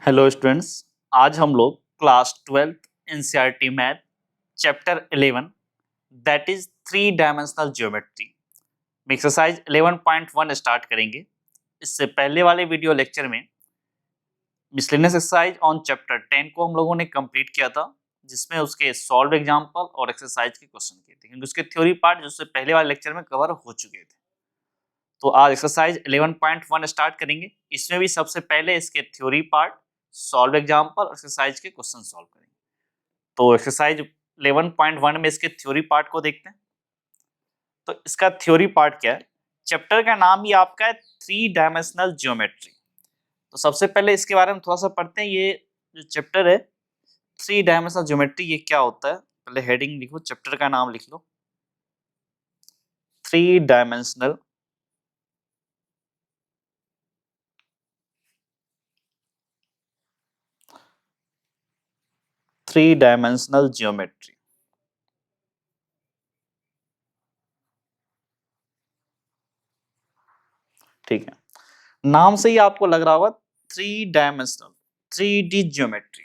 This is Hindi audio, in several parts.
Hello students. आज हम लोग class 12th NCERT math chapter 11 that is three dimensional geometry में एक्सरसाइज 11.1 स्टार्ट करेंगे। इससे पहले वाले वीडियो लेक्चर में मिसलेनियस एक्सरसाइज ऑन चैप्टर 10 को हम लोगों ने कंप्लीट किया था, जिसमें उसके सॉल्व एग्जांपल और एक्सरसाइज के क्वेश्चन किए थे, क्योंकि उसके थ्योरी पार्ट जो उससे पहले वाले लेक्चर में कवर हो चुके थे। तो आज एक्सरसाइज 11.1 स्टार्ट करेंगे। इसमें भी सबसे पहले इसके थ्योरी पार्ट, सॉल्व एग्जांपल और एक्सरसाइज के क्वेश्चन सॉल्व करेंगे। तो एक्सरसाइज 11.1 में इसके थ्योरी पार्ट को देखते हैं। तो इसका थ्योरी पार्ट क्या है? चैप्टर का नाम ही आपका है थ्री डायमेंशनल ज्योमेट्री। तो सबसे पहले इसके बारे में थोड़ा सा पढ़ते हैं। ये जो चैप्टर है थ्री डायमेंशनल ज्योमेट्री, ये क्या होता है? पहले हेडिंग लिखो, चैप्टर का नाम लिख लो, थ्री डायमेंशनल ज्योमेट्री। ठीक है, नाम से ही आपको लग रहा होगा थ्री डायमेंशनल, 3D ज्योमेट्री।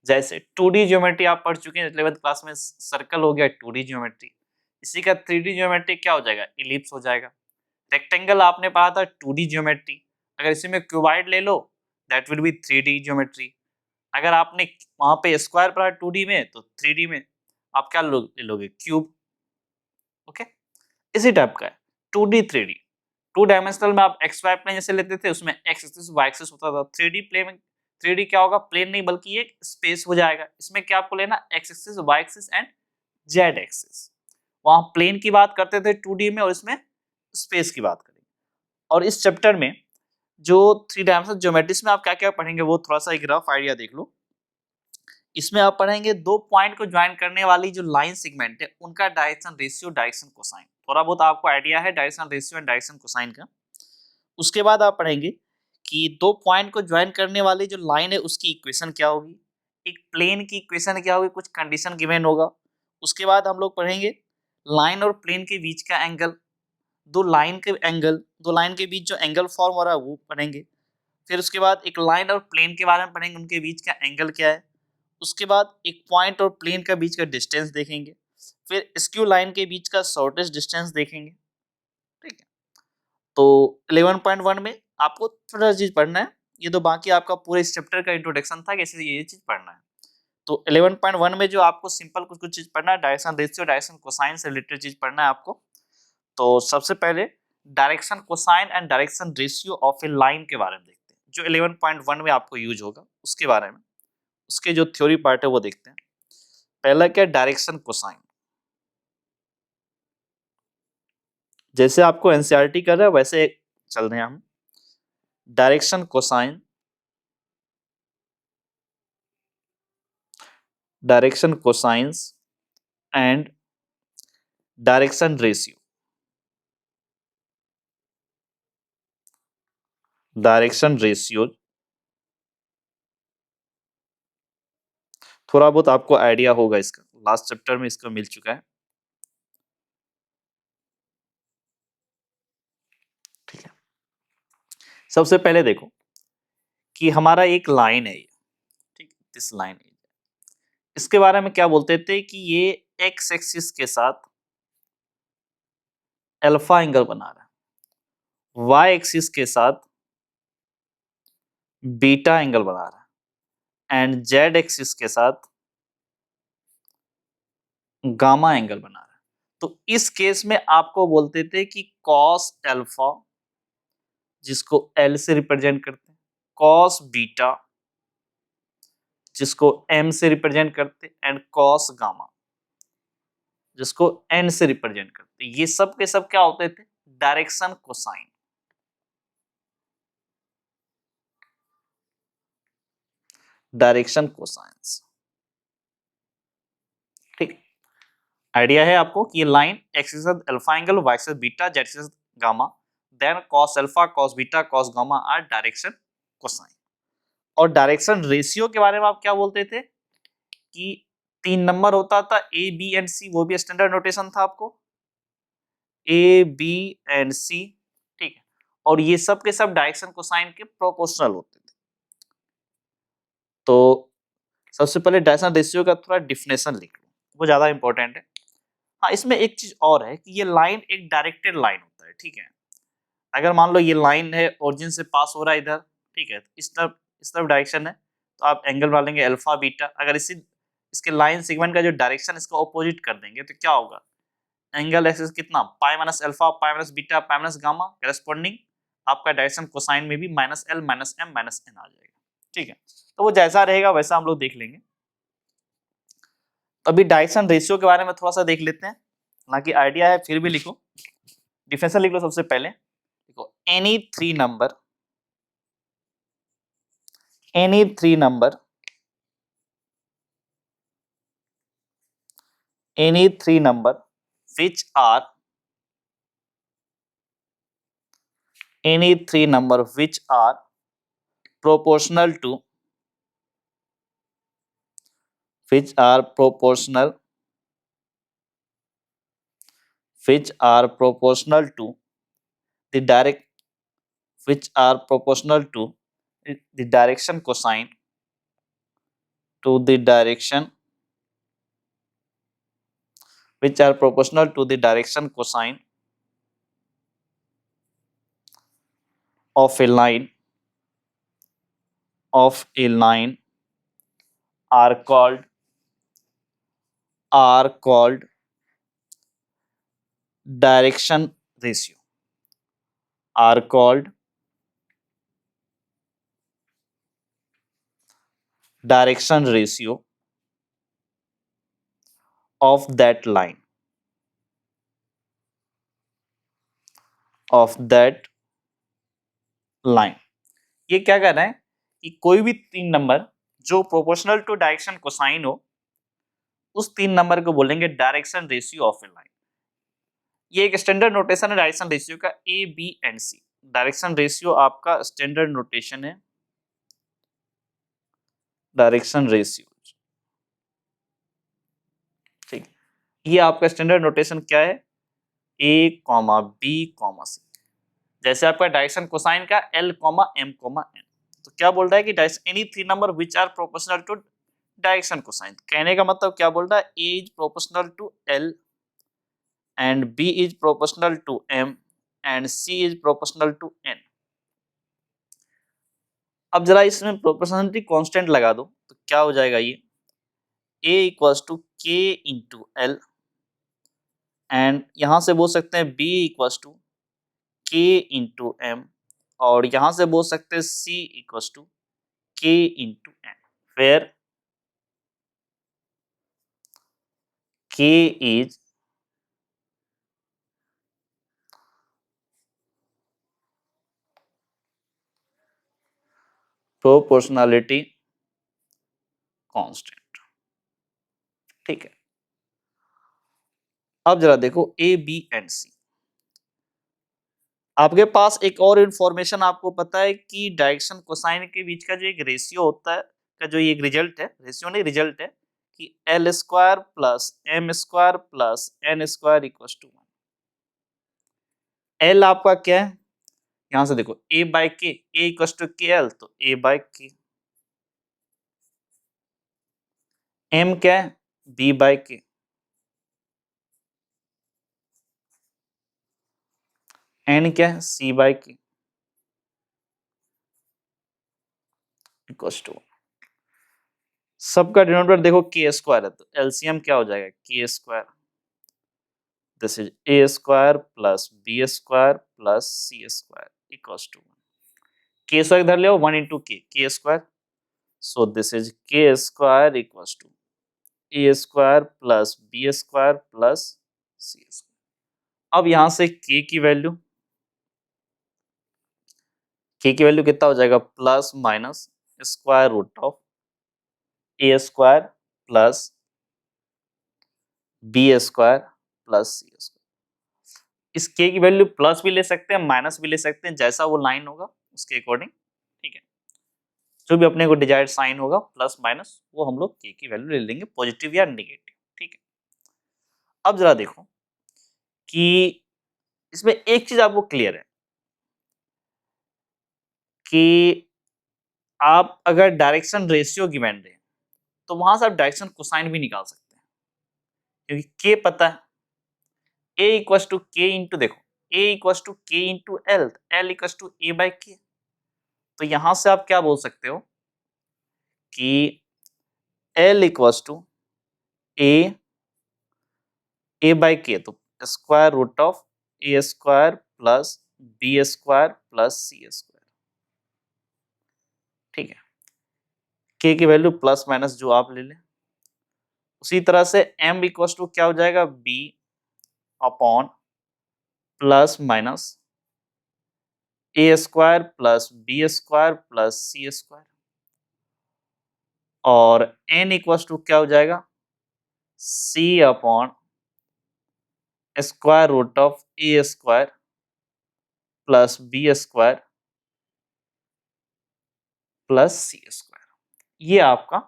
जैसे 2D ज्योमेट्री आप पढ़ चुके हैं 11th क्लास में, सर्कल हो गया 2D ज्योमेट्री। इसी का 3D ज्योमेट्री क्या हो जाएगा? इलिप्स हो जाएगा। रेक्टेंगल आपने पढ़ा था 2D ज्योमेट्री। अगर इसी में क्यूबाइड ले लो that will be 3D geometry. अगर आपने वहां पे स्क्वायर पढ़ा 2D में, तो 3D में आप क्या ले लोगे? क्यूब। ओके, इसी टाइप का है 2D 3D। टू डायमेंशनल में आप एक्स वाई प्लेन जैसे लेते थे, उसमें एक्स एक्सिस वाई एक्सिस होता था। 3D प्लेन में 3D क्या होगा? प्लेन नहीं बल्कि एक स्पेस हो जाएगा। इसमें क्या आपको लेना? X axis, Y axis and Z axis. वहां प्लेन की बात करते थे 2D में, और इसमें स्पेस की बात करेंगे। और इस चैप्टर में जो थ्री डायमेंशनल ज्योमेट्री में आप क्या क्या पढ़ेंगे वो थोड़ा सा एक रफ आइडिया देख लो। इसमें आप पढ़ेंगे दो पॉइंट को ज्वाइन करने वाली जो लाइन सेगमेंट है उनका डायरेक्शन रेशियो, डायरेक्शन कोसाइन। थोड़ा बहुत आपको आइडिया है direction ratio and direction cosine का। उसके बाद आप पढ़ेंगे कि दो पॉइंट को ज्वाइन करने वाली जो लाइन है उसकी इक्वेशन क्या होगी, एक प्लेन की इक्वेशन क्या होगी, कुछ कंडीशन गिवन होगा। उसके बाद हम लोग पढ़ेंगे लाइन और प्लेन के बीच का एंगल, दो लाइन के बीच जो एंगल फॉर्म हो रहा है वो पढ़ेंगे। फिर उसके बाद एक लाइन और प्लेन के बारे में पढ़ेंगे, उनके बीच का एंगल क्या है। उसके बाद एक पॉइंट और प्लेन का बीच का डिस्टेंस देखेंगे। फिर स्क्यू लाइन के बीच का शॉर्टेस्ट डिस्टेंस देखेंगे। ठीक है, तो 11.1 में आपको थोड़ा चीज पढ़ना है। ये तो बाकी आपका पूरे इस चैप्टर का इंट्रोडक्शन था, कैसे ये चीज पढ़ना है। तो 11.1 में जो आपको सिंपल कुछ कुछ चीज पढ़ना है, डायरेक्शन रेशियो, डायरेक्शन कोसाइन से रिलेटेड चीज पढ़ना है आपको। तो सबसे पहले direction cosine and direction ratio of a line के बारे में देखते हैं, जो 11.1 में आपको यूज होगा उसके बारे में। उसके जो थ्योरी पार्ट है वो देखते हैं। पहला क्या? Direction cosine. जैसे आपको एनसीईआरटी कर रहा है वैसे चल रहे हैं हम। Direction cosine, direction cosines and direction ratio. Direction ratio थोड़ा बहुत आपको आइडिया होगा इसका, लास्ट चैप्टर में इसका मिल चुका है। ठीक है, सबसे पहले देखो कि हमारा एक लाइन है ये। ठीक है, दिस लाइन है। इसके बारे में क्या बोलते थे कि ये एक्स एक्सिस के साथ अल्फा एंगल बना रहा है, वाई एक्सिस के साथ बीटा एंगल बना रहा है, एंड जेड एक्सिस के साथ गामा एंगल बना रहा है। तो इस केस में आपको बोलते थे कि कॉस अल्फा, जिसको एल से रिप्रेजेंट करते हैं, कॉस बीटा, जिसको एम से रिप्रेजेंट करते हैं, एंड कॉस गामा, जिसको एन से रिप्रेजेंट करते हैं। ये सब के सब क्या होते थे? Direction cosine. Direction cosines. ठीक, आइडिया है आपको कि ये लाइन एक्स के साथ अल्फा एंगल, वाई के साथ बीटा, जेड के साथ gamma, then cos alpha, cos beta, cos gamma are direction cosine. और डायरेक्शन रेशियो के बारे में आप क्या बोलते थे कि 3 नंबर होता था, ए बी एंड सी, वो भी स्टैंडर्ड नोटेशन था आपको, ए बी एंड सी। ठीक है, और ये सब के सब डायरेक्शन कोसाइन के प्रोपोर्शनल होते थे। तो सबसे पहले डायरेक्शन रेशियो का थोड़ा डिफिनेशन लिख लो, वो ज्यादा इंपॉर्टेंट है। हाँ, इसमें एक चीज और है कि ये लाइन एक डायरेक्टेड लाइन होता है, ठीक है। अगर मान लो ये लाइन है, ओरिजिन से पास हो रहा है इधर, ठीक है, इस तरफ डायरेक्शन है, तो आप एंगल डालेंगे अल्फा बीटा। अगर इसके लाइन सेगमेंट का जो डायरेक्शन इसका ऑपोजिट कर देंगे तो क्या होगा, एंगल एक्सिस कितना, pi minus alpha, pi minus beta, pi minus gamma, corresponding आपका डायरेक्शन कोसाइन में भी minus L minus M minus N आ जाएगा, ठीक है। तो वो जैसा रहेगा वैसा हम लोग देख लेंगे। तो अभी डायरेक्शन रेशियो के बारे में थोड़ा सा देख लेते हैं, हालांकि आइडिया है फिर भी लिखो। डिफिनेशन लिख लो सबसे पहले, देखो any three number which are proportional to which are proportional to the direct which are proportional to the direction cosine to the direction which are proportional to the direction cosine of a line are called direction ratio are called direction ratio of that line ये क्या कर रहे हैं कि कोई भी तीन नंबर जो प्रोपोर्शनल टू डायरेक्शन कोसाइन हो, उस तीन नंबर को बोलेंगे direction ratio of a line. ये एक स्टैंडर्ड नोटेशन है डायरेक्शन रेशियो का, A B and C. Direction ratio आपका स्टैंडर्ड नोटेशन है, डायरेक्शन रेशियो, ठीक। ये आपका स्टैंडर्ड नोटेशन क्या है, A comma B comma C. जैसे आपका डायरेक्शन कोसाइन का L comma M comma N, तो क्या बोल रहा है कि any three number which are proportional to direction cosine. कहने का मतलब क्या बोल रहा है, A is proportional to L and B is proportional to M and C is proportional to N. अब जरा इसमें प्रोपोर्शनलिटी कांस्टेंट लगा दो तो क्या हो जाएगा, ये ए equals to K into L, and यहां से बोल सकते हैं B equals to K into M, और यहां से बोल सकते हैं सी equals to K into N, where के इज प्रोपोर्शनलिटी कांस्टेंट, ठीक है। अब जरा देखो ए बी एंड सी, आपके पास एक और इंफॉर्मेशन आपको पता है कि डायरेक्शन कोसाइन के बीच का जो एक रेशियो होता है, का जो एक रिजल्ट है, रेशियो नहीं रिजल्ट है, कि L square plus M square plus N square equal to 1। L आपका क्या है, यहां से देखो A by K, A equal to K L, तो ए बाई के। एम क्या है, बी बाई के। एन क्या है, सी बाई के इक्वल टू। सबका डिनोमिनेटर देखो के स्क्वायर है, तो एलसीएम क्या हो जाएगा, K square. This is A square plus B square plus C square equals to 1। K square इधर ले आओ, 1 into K square, so this is K square equals to A square plus B square plus C square. अब यहां से के की वैल्यू कितना हो जाएगा, plus minus square root of A square plus B square plus C square. इस के की वैल्यू प्लस भी ले सकते हैं, माइनस भी ले सकते हैं, जैसा वो लाइन होगा उसके अकॉर्डिंग, ठीक है। जो भी अपने को डिजायर्ड साइन होगा प्लस माइनस, वो हम लोग के की वैल्यू ले लेंगे, पॉजिटिव या नेगेटिव, ठीक है। अब जरा देखो कि इसमें एक चीज आपको क्लियर है कि आप अगर डायरेक्शन रेशियो गिवन रहे तो वहां से आप डायरेक्शन कोसाइन भी निकाल सकते हैं, क्योंकि के पता है। A equal to K into, देखो A equal to K into L, L equal to A by K. तो यहां से आप क्या बोल सकते हो कि L equal to A by K, तो square root of A square plus B square plus C square. ठीक है, के की वैल्यू प्लस माइनस जो आप ले लें। उसी तरह से m इक्वल टू क्या हो जाएगा, b upon plus minus A square plus B square plus C square, और n इक्वल टू क्या हो जाएगा, c upon square root of A square plus B square plus C square. ये आपका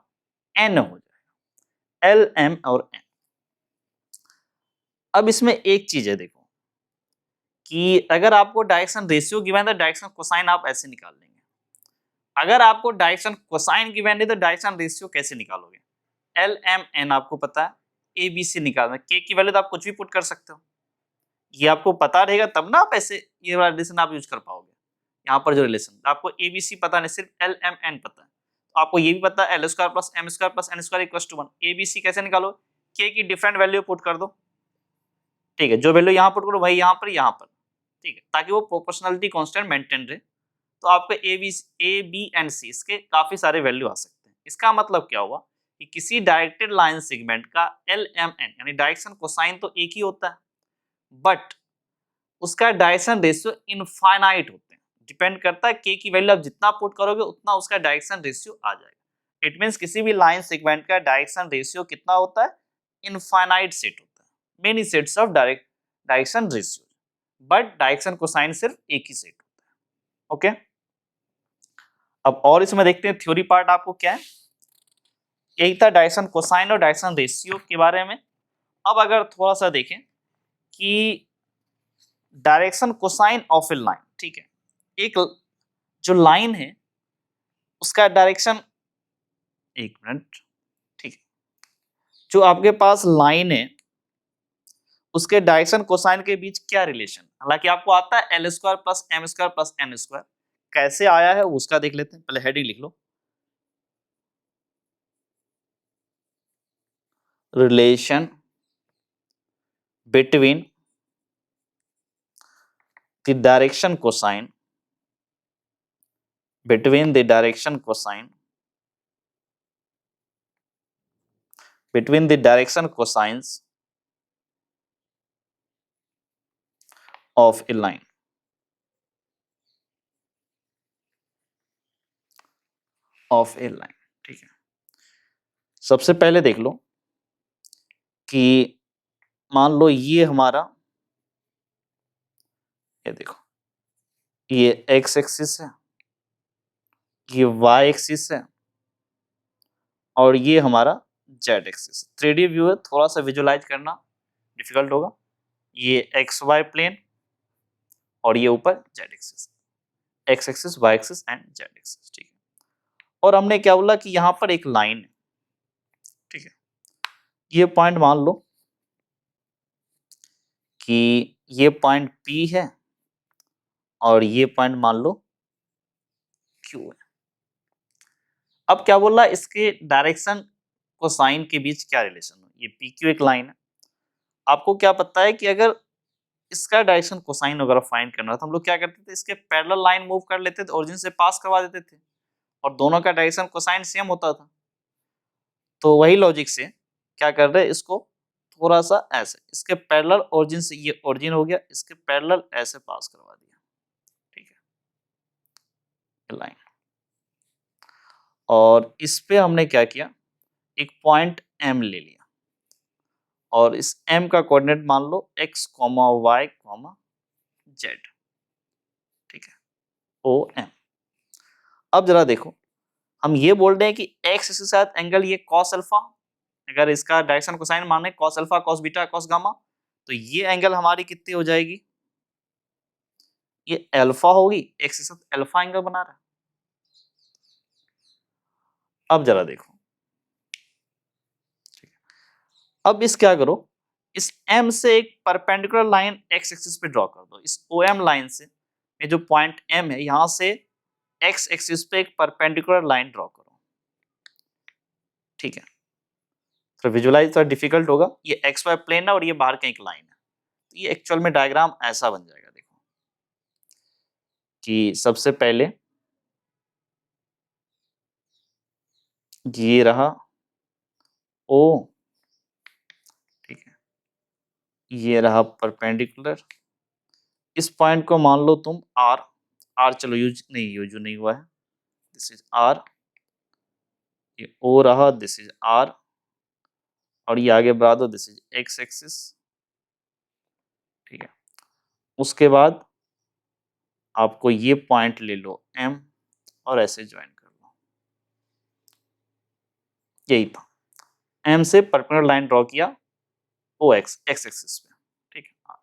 n हो जाएगा, l m और n। अब इसमें एक चीज है, देखो कि अगर आपको डायरेक्शन रेशियो गिवन है तो डायरेक्शन कोसाइन आप ऐसे निकाल लेंगे। अगर आपको डायरेक्शन कोसाइन गिवन है तो डायरेक्शन रेशियो कैसे निकालोगे, एल एम एन आपको पता है, ए बी सी निकालना, के की वैल्यू तो आप कुछ भी पुट कर सकते हो, ये आपको पता रहेगा तब ना आप ऐसे ये वाला रिलेशन आप यूज कर पाओगे। यहाँ पर जो रिलेशन आपको ए बी सी पता नहीं, सिर्फ एल एम एन पता है, तो आपको ये भी पता है L square plus M square plus N square equal to 1। A B C कैसे निकालो, के की डिफरेंट वैल्यू पुट कर दो। ठीक है, जो वैल्यू यहाँ पुट करो वही यहाँ पर, ठीक है, ताकि वो प्रोपोर्शनलिटी कांस्टेंट मेंटेन रहे। तो आपके ए बी एंड सी इसके काफी सारे वैल्यू आ सकते हैं। इसका मतलब क्या हुआ कि किसी डायरेक्टेड लाइन सेगमेंट का एल एम एन यानी डायरेक्शन कोसाइन तो एक ही होता है, बट उसका डायरेक्शन रेशियो इनफाइनाइट होते हैं। डिपेंड करता है के की वैल्यू आप जितना पुट करोगे उतना उसका डायरेक्शन रेशियो आ जाएगा। इट मींस किसी भी लाइन सेगमेंट का डायरेक्शन रेशियो कितना होता है, इनफाइनाइट सेट होता है, many sets of direction ratio, but direction cosine सिर्फ एक ही सेट होता है। ओके, अब और इसमें देखते हैं थ्योरी पार्ट आपको क्या है। एक था डायरेक्शन कोसाइन और डायरेक्शन रेशियो के बारे में। अब अगर थोड़ा सा देखें कि direction cosine of a line, ठीक है, एक जो लाइन है उसका डायरेक्शन, एक मिनट, ठीक है, जो आपके पास लाइन है उसके डायरेक्शन कोसाइन के बीच क्या रिलेशन, हालांकि आपको आता है L square plus M square plus N square, कैसे आया है उसका देख लेते हैं। पहले हेडिंग लिख लो, relation between the direction cosine between the direction cosine between the direction cosines of a line of a line। ठीक है, सबसे पहले देख लो कि मान लो ये हमारा, ये देखो ये x एक्सिस है, ये y एक्सिस है, और ये हमारा z एक्सिस। 3D व्यू है, थोड़ा सा विजुअलाइज करना डिफिकल्ट होगा। ये xy प्लेन और ये ऊपर z axis, x axis y axis and z axis. ठीक है, और हमने क्या बोला कि यहाँ पर एक लाइन है, ठीक है, ये पॉइंट मान लो कि ये पॉइंट P है और ये पॉइंट मान लो Q है। अब क्या बोल रहा है, इसके डायरेक्शन कोसाइन के बीच क्या रिलेशन है। ये PQ एक लाइन है, आपको क्या पता है कि अगर इसका डायरेक्शन कोसाइन वगैरह फाइंड करना तो हम लोग क्या करते थे, इसके पैरेलल लाइन मूव कर लेते थे, ओरिजिन से पास करवा देते थे, और दोनों का डायरेक्शन कोसाइन सेम होता था। तो वही लॉजिक से क्या कर रहे हैं, इसको थोड़ा सा ऐसे इसके पैरेलल ओरिजिन से, ये ओरिजिन हो गया, इसके पैरेलल ऐसे पास करवा दिया, ठीक है, लाइन। और इस पे हमने क्या किया, एक पॉइंट M ले लिया और इस M का कोऑर्डिनेट मान लो x, y, z, ठीक है, OM। अब जरा देखो, हम ये बोल रहे हैं कि x के साथ एंगल ये cos अल्फा, अगर इसका डायरेक्शन कोसाइन माने cos alpha, cos beta, cos gamma, तो ये एंगल हमारी कितनी हो जाएगी, ये अल्फा होगी, x के साथ अल्फा एंगल बना रहा है। अब जरा देखो, अब इस क्या करो, इस M से एक परपेंडिकुलर लाइन x एक्सिस पे ड्रॉ कर दो। इस OM लाइन से, ये जो पॉइंट M है, यहां से x एक्सिस पे एक परपेंडिकुलर लाइन ड्रॉ करो। ठीक है, तो विजुअलाइज थोड़ा डिफिकल्ट होगा, ये XY प्लेन है और ये बाहर का एक लाइन है, तो ये एक्चुअल में डायग्राम ऐसा बन जाएगा। देखो कि सबसे पहले ये रहा O, ठीक है, ये रहा परपेंडिकुलर, इस पॉइंट को मान लो तुम R, चलो यूज नहीं हुआ है, दिस इज R, ये O रहा, दिस इज R, और ये आगे बढ़ा दो, दिस इज X एक्सिस। ठीक है, उसके बाद आपको ये पॉइंट ले लो M और ऐसे ज्वाइन कर लो, यही था, M से परपेंडिकुलर लाइन ड्रॉ किया OX X एक्सिस पे। ठीक है,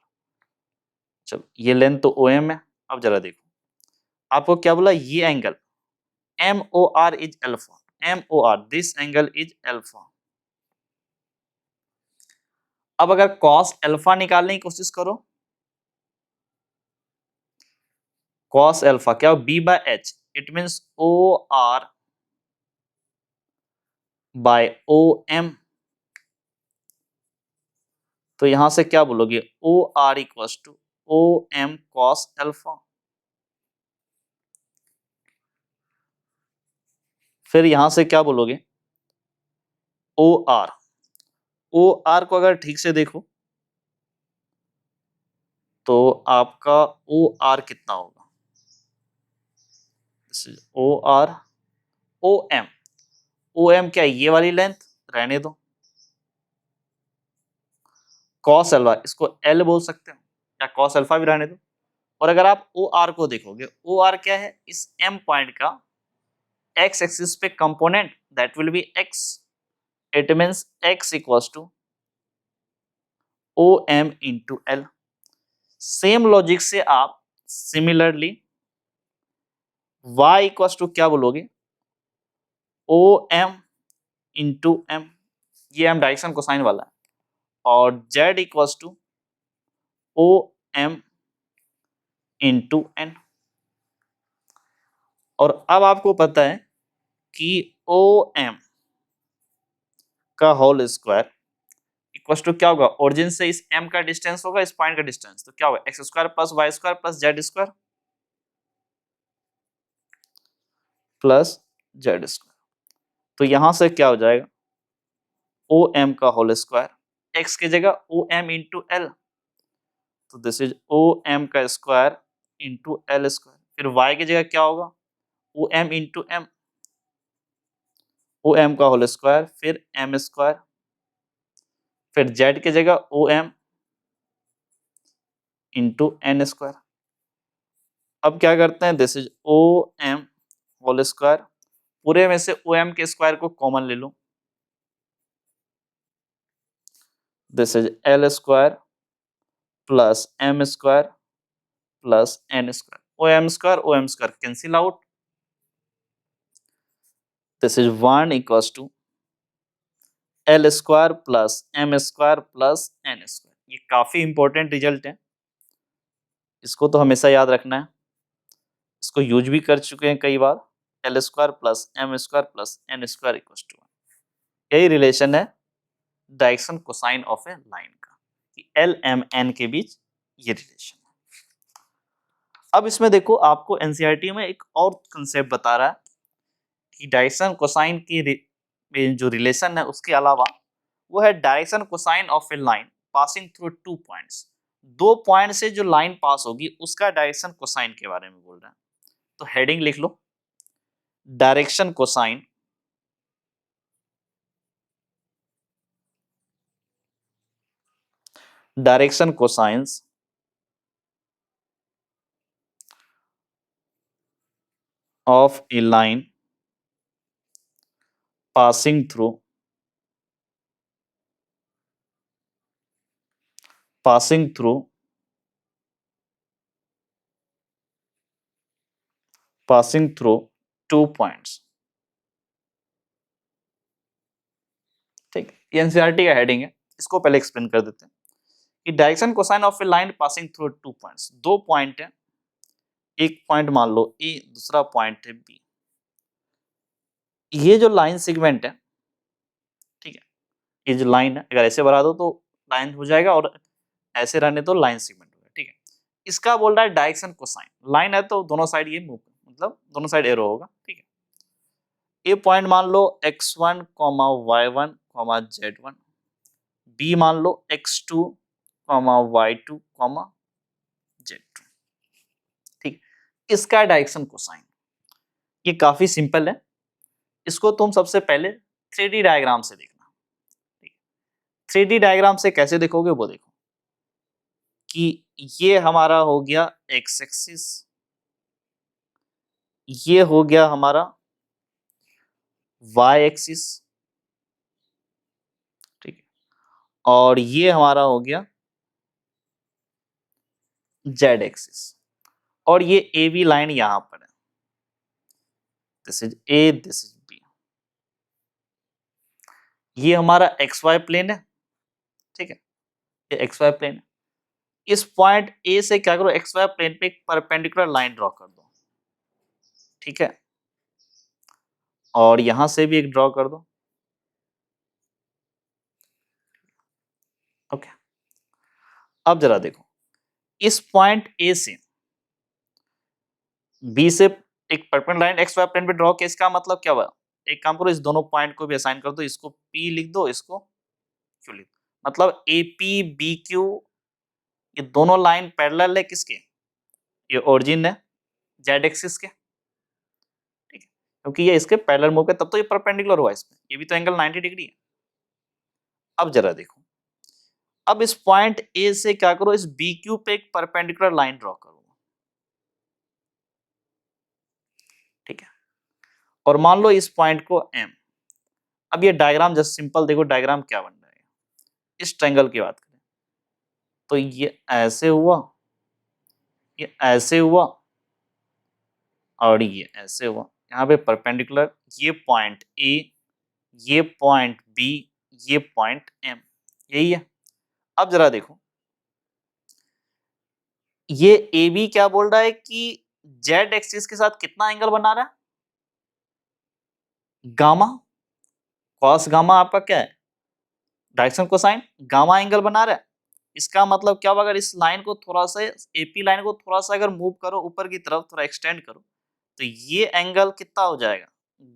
चलो ये लेंथ तो OM है। अब जरा देखो, आपको क्या बोला, ये angle MOR is alpha, MOR this angle is alpha. अब अगर cos अल्फा निकालने की कोशिश करो, cos अल्फा क्या हो, B by H, it means OR by OM। तो यहां से क्या बोलोगे, OR equals to OM cos alpha. फिर यहां से क्या बोलोगे, OR, OR को अगर ठीक से देखो तो आपका OR कितना होगा, OR OM, OM क्या है, ये वाली लेंथ, रहने दो, cos अल्फा इसको L बोल सकते हो, या cos अल्फा भी रहने दो। और अगर आप OR को देखोगे, OR क्या है, इस M पॉइंट का x एक्सिस पे component, that will be x, it means x equals to OM into L। Same logic से आप सिमिलरली y इक्वल्स टू क्या बोलोगे, OM इंटू M, ये M डायरेक्शन कोसाइन वाला है, और z equals to OM into N। और अब आपको पता है कि OM का होल स्क्वायर इक्वल्स टू क्या होगा, ओरिजिन से इस M का डिस्टेंस होगा, इस पॉइंट का डिस्टेंस, तो क्या होगा, X square plus Y square plus Z square plus Z square. तो यहां से क्या हो जाएगा, OM का होल स्क्वायर, x की जगह OM इंटू L, तो दिस इज OM का स्क्वायर इंटू L स्क्वायर। फिर y की जगह क्या होगा, OM इंटू M, OM का होल स्क्वायर, फिर M स्क्वायर, फिर z की जगह OM इंटू N स्क्वायर। अब क्या करते हैं, this is OM whole square, पूरे में से OM के स्क्वायर को कॉमन ले लो, this is L square plus M square plus N square, OM square cancel out, this is 1 equals to L square plus M square plus N square. ये काफी इंपॉर्टेंट रिजल्ट है, इसको तो हमेशा याद रखना है, इसको यूज भी कर चुके हैं कई बार, L square plus M square plus N square equals to 1। यही रिलेशन है direction cosine of a line का, कि L M N के बीच ये रिलेशन है। अब इसमें देखो, आपको एनसीईआरटी में एक और कंसेप्ट बता रहा है कि डायरेक्शन कोसाइन की में जो रिलेशन है उसके अलावा वो है direction cosine of a line passing through 2 points. 2 point से जो लाइन पास होगी उसका डायरेक्शन कोसाइन के बारे में बोल रहा है। तो हेडिंग लिख लो, direction cosine direction cosines of a line passing through passing through passing through 2 points, ये एनसीईआरटी का हेडिंग है, इसको पहले एक्सप्लेन कर देते हैं कि direction cosine of a line passing through two points, दो पॉइंट है, एक पॉइंट मान लो ए, दूसरा पॉइंट है बी। ये जो लाइन सेगमेंट है, ठीक है, ये जो लाइन है अगर ऐसे बना दो तो लाइन हो जाएगा और ऐसे रहने तो लाइन सेगमेंट होगा, ठीक है। इसका बोल रहा है डायरेक्शन कोसाइन, लाइन है तो दोनों साइड ये मूव, मतलब दोनों साइड एरो होगा, ठीक है। ए पॉइंट मान लो x1, y1, z1, बी मान लो x2, y2, z2, ठीक। इसका डायरेक्शन कोसाइन ये काफी सिंपल है, इसको तुम सबसे पहले 3D डायग्राम से देखना, ठीक। 3D डायग्राम से कैसे देखोगे वो देखो कि ये हमारा हो गया x एक्सिस, ये हो गया हमारा y एक्सिस, ठीक है, और ये हमारा हो गया z एक्सिस, और ये ए बी लाइन यहां पर है, this is A, this is B. ये हमारा एक्स वाई प्लेन है, ठीक है, ये एक्स वाई प्लेन है। इस पॉइंट ए से क्या करो, एक्स वाई प्लेन पे एक परपेंडिकुलर लाइन ड्रॉ कर दो, ठीक है, और यहां से भी एक ड्रॉ कर दो, ओके। अब जरा देखो, इस पॉइंट ए से बी से एक perpendicular line X Y plane पे ड्रॉ किया, इसका मतलब क्या हुआ, एक काम करो, इस दोनों पॉइंट को भी असाइन कर दो, इसको P लिख दो, इसको Q लिख दो, मतलब AP BQ ये दोनों लाइन पैरेलल है किसके, ये ओरिजिन है जेड एक्सिस के, ठीक है, क्योंकि ये इसके पैरेलल मूव के तब तो ये परपेंडिकुलर हुआ इसमें, ये भी तो एंगल 90 डिग्री है। अब जरा देखो, अब इस पॉइंट ए से क्या करो, इस BQ पे एक परपेंडिकुलर लाइन ड्रॉ करो, ठीक है, और मान लो इस पॉइंट को M। अब ये डायग्राम जस्ट सिंपल देखो, डायग्राम क्या बन रहा है, इस ट्रायंगल की बात करें तो ये ऐसे हुआ, ये ऐसे हुआ, और ये ऐसे हुआ, यहाँ पे परपेंडिकुलर, ये पॉइंट ए, ये पॉइंट बी, ये पॉइंट एम, यही है। अब जरा देखो, ये ए बी क्या बोल रहा है कि जेड एक्सिस के साथ कितना एंगल बना रहा है, गामा, कॉस गामा आपका क्या है, डायरेक्शन कोसाइन, गामा एंगल बना रहा है। इसका मतलब क्या होगा, अगर इस लाइन को थोड़ा सा, एपी लाइन को थोड़ा सा अगर मूव करो ऊपर की तरफ, थोड़ा एक्सटेंड करो, तो ये एंगल कितना हो जाएगा,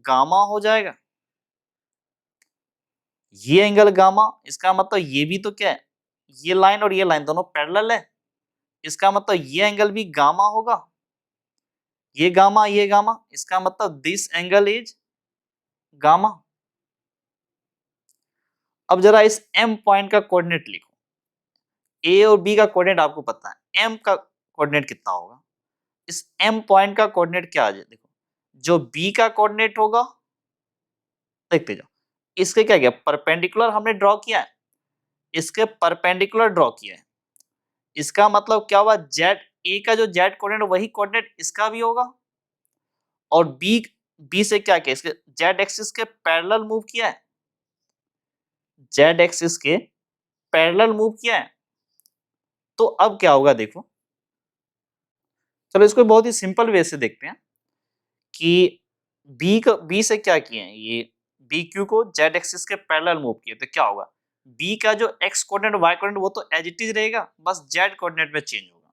गामा हो जाएगा, ये एंगल गामा। इसका मतलब ये भी तो क्या है, ये लाइन और ये लाइन दोनों पैरेलल है, इसका मतलब ये एंगल भी गामा होगा, ये गामा, ये गामा, इसका मतलब दिस एंगल इज गामा। अब जरा इस एम पॉइंट का कोऑर्डिनेट लिखो, ए और बी का कोऑर्डिनेट आपको पता है, एम का कोऑर्डिनेट कितना होगा, इस एम पॉइंट का कोऑर्डिनेट क्या आ जाए, देखो जो बी का कोऑर्डिनेट होगा, देखते जाओ, इसके क्या किया, परपेंडिकुलर हमने ड्रॉ किया है, इसके परपेंडिकुलर ड्रॉ किया है, इसका मतलब क्या हुआ, जेड, ए का जो जेड कोऑर्डिनेट वही कोऑर्डिनेट इसका भी होगा, और बी, बी से क्या किया, इसके जेड एक्सिस के पैरेलल मूव किया है, जेड एक्सिस के पैरेलल मूव किया है। तो अब क्या होगा देखो, चलो इसको बहुत ही सिंपल वे से देखते हैं कि बी का, बी से क्या किए हैं, ये बी क्यू को जेड एक्सिस के पैरेलल मूव किए, तो क्या होगा, बी का जो एक्स कोऑर्डिनेट वाई कोऑर्डिनेट वो तो एज इट इज रहेगा, बस जेड कोऑर्डिनेट में चेंज होगा।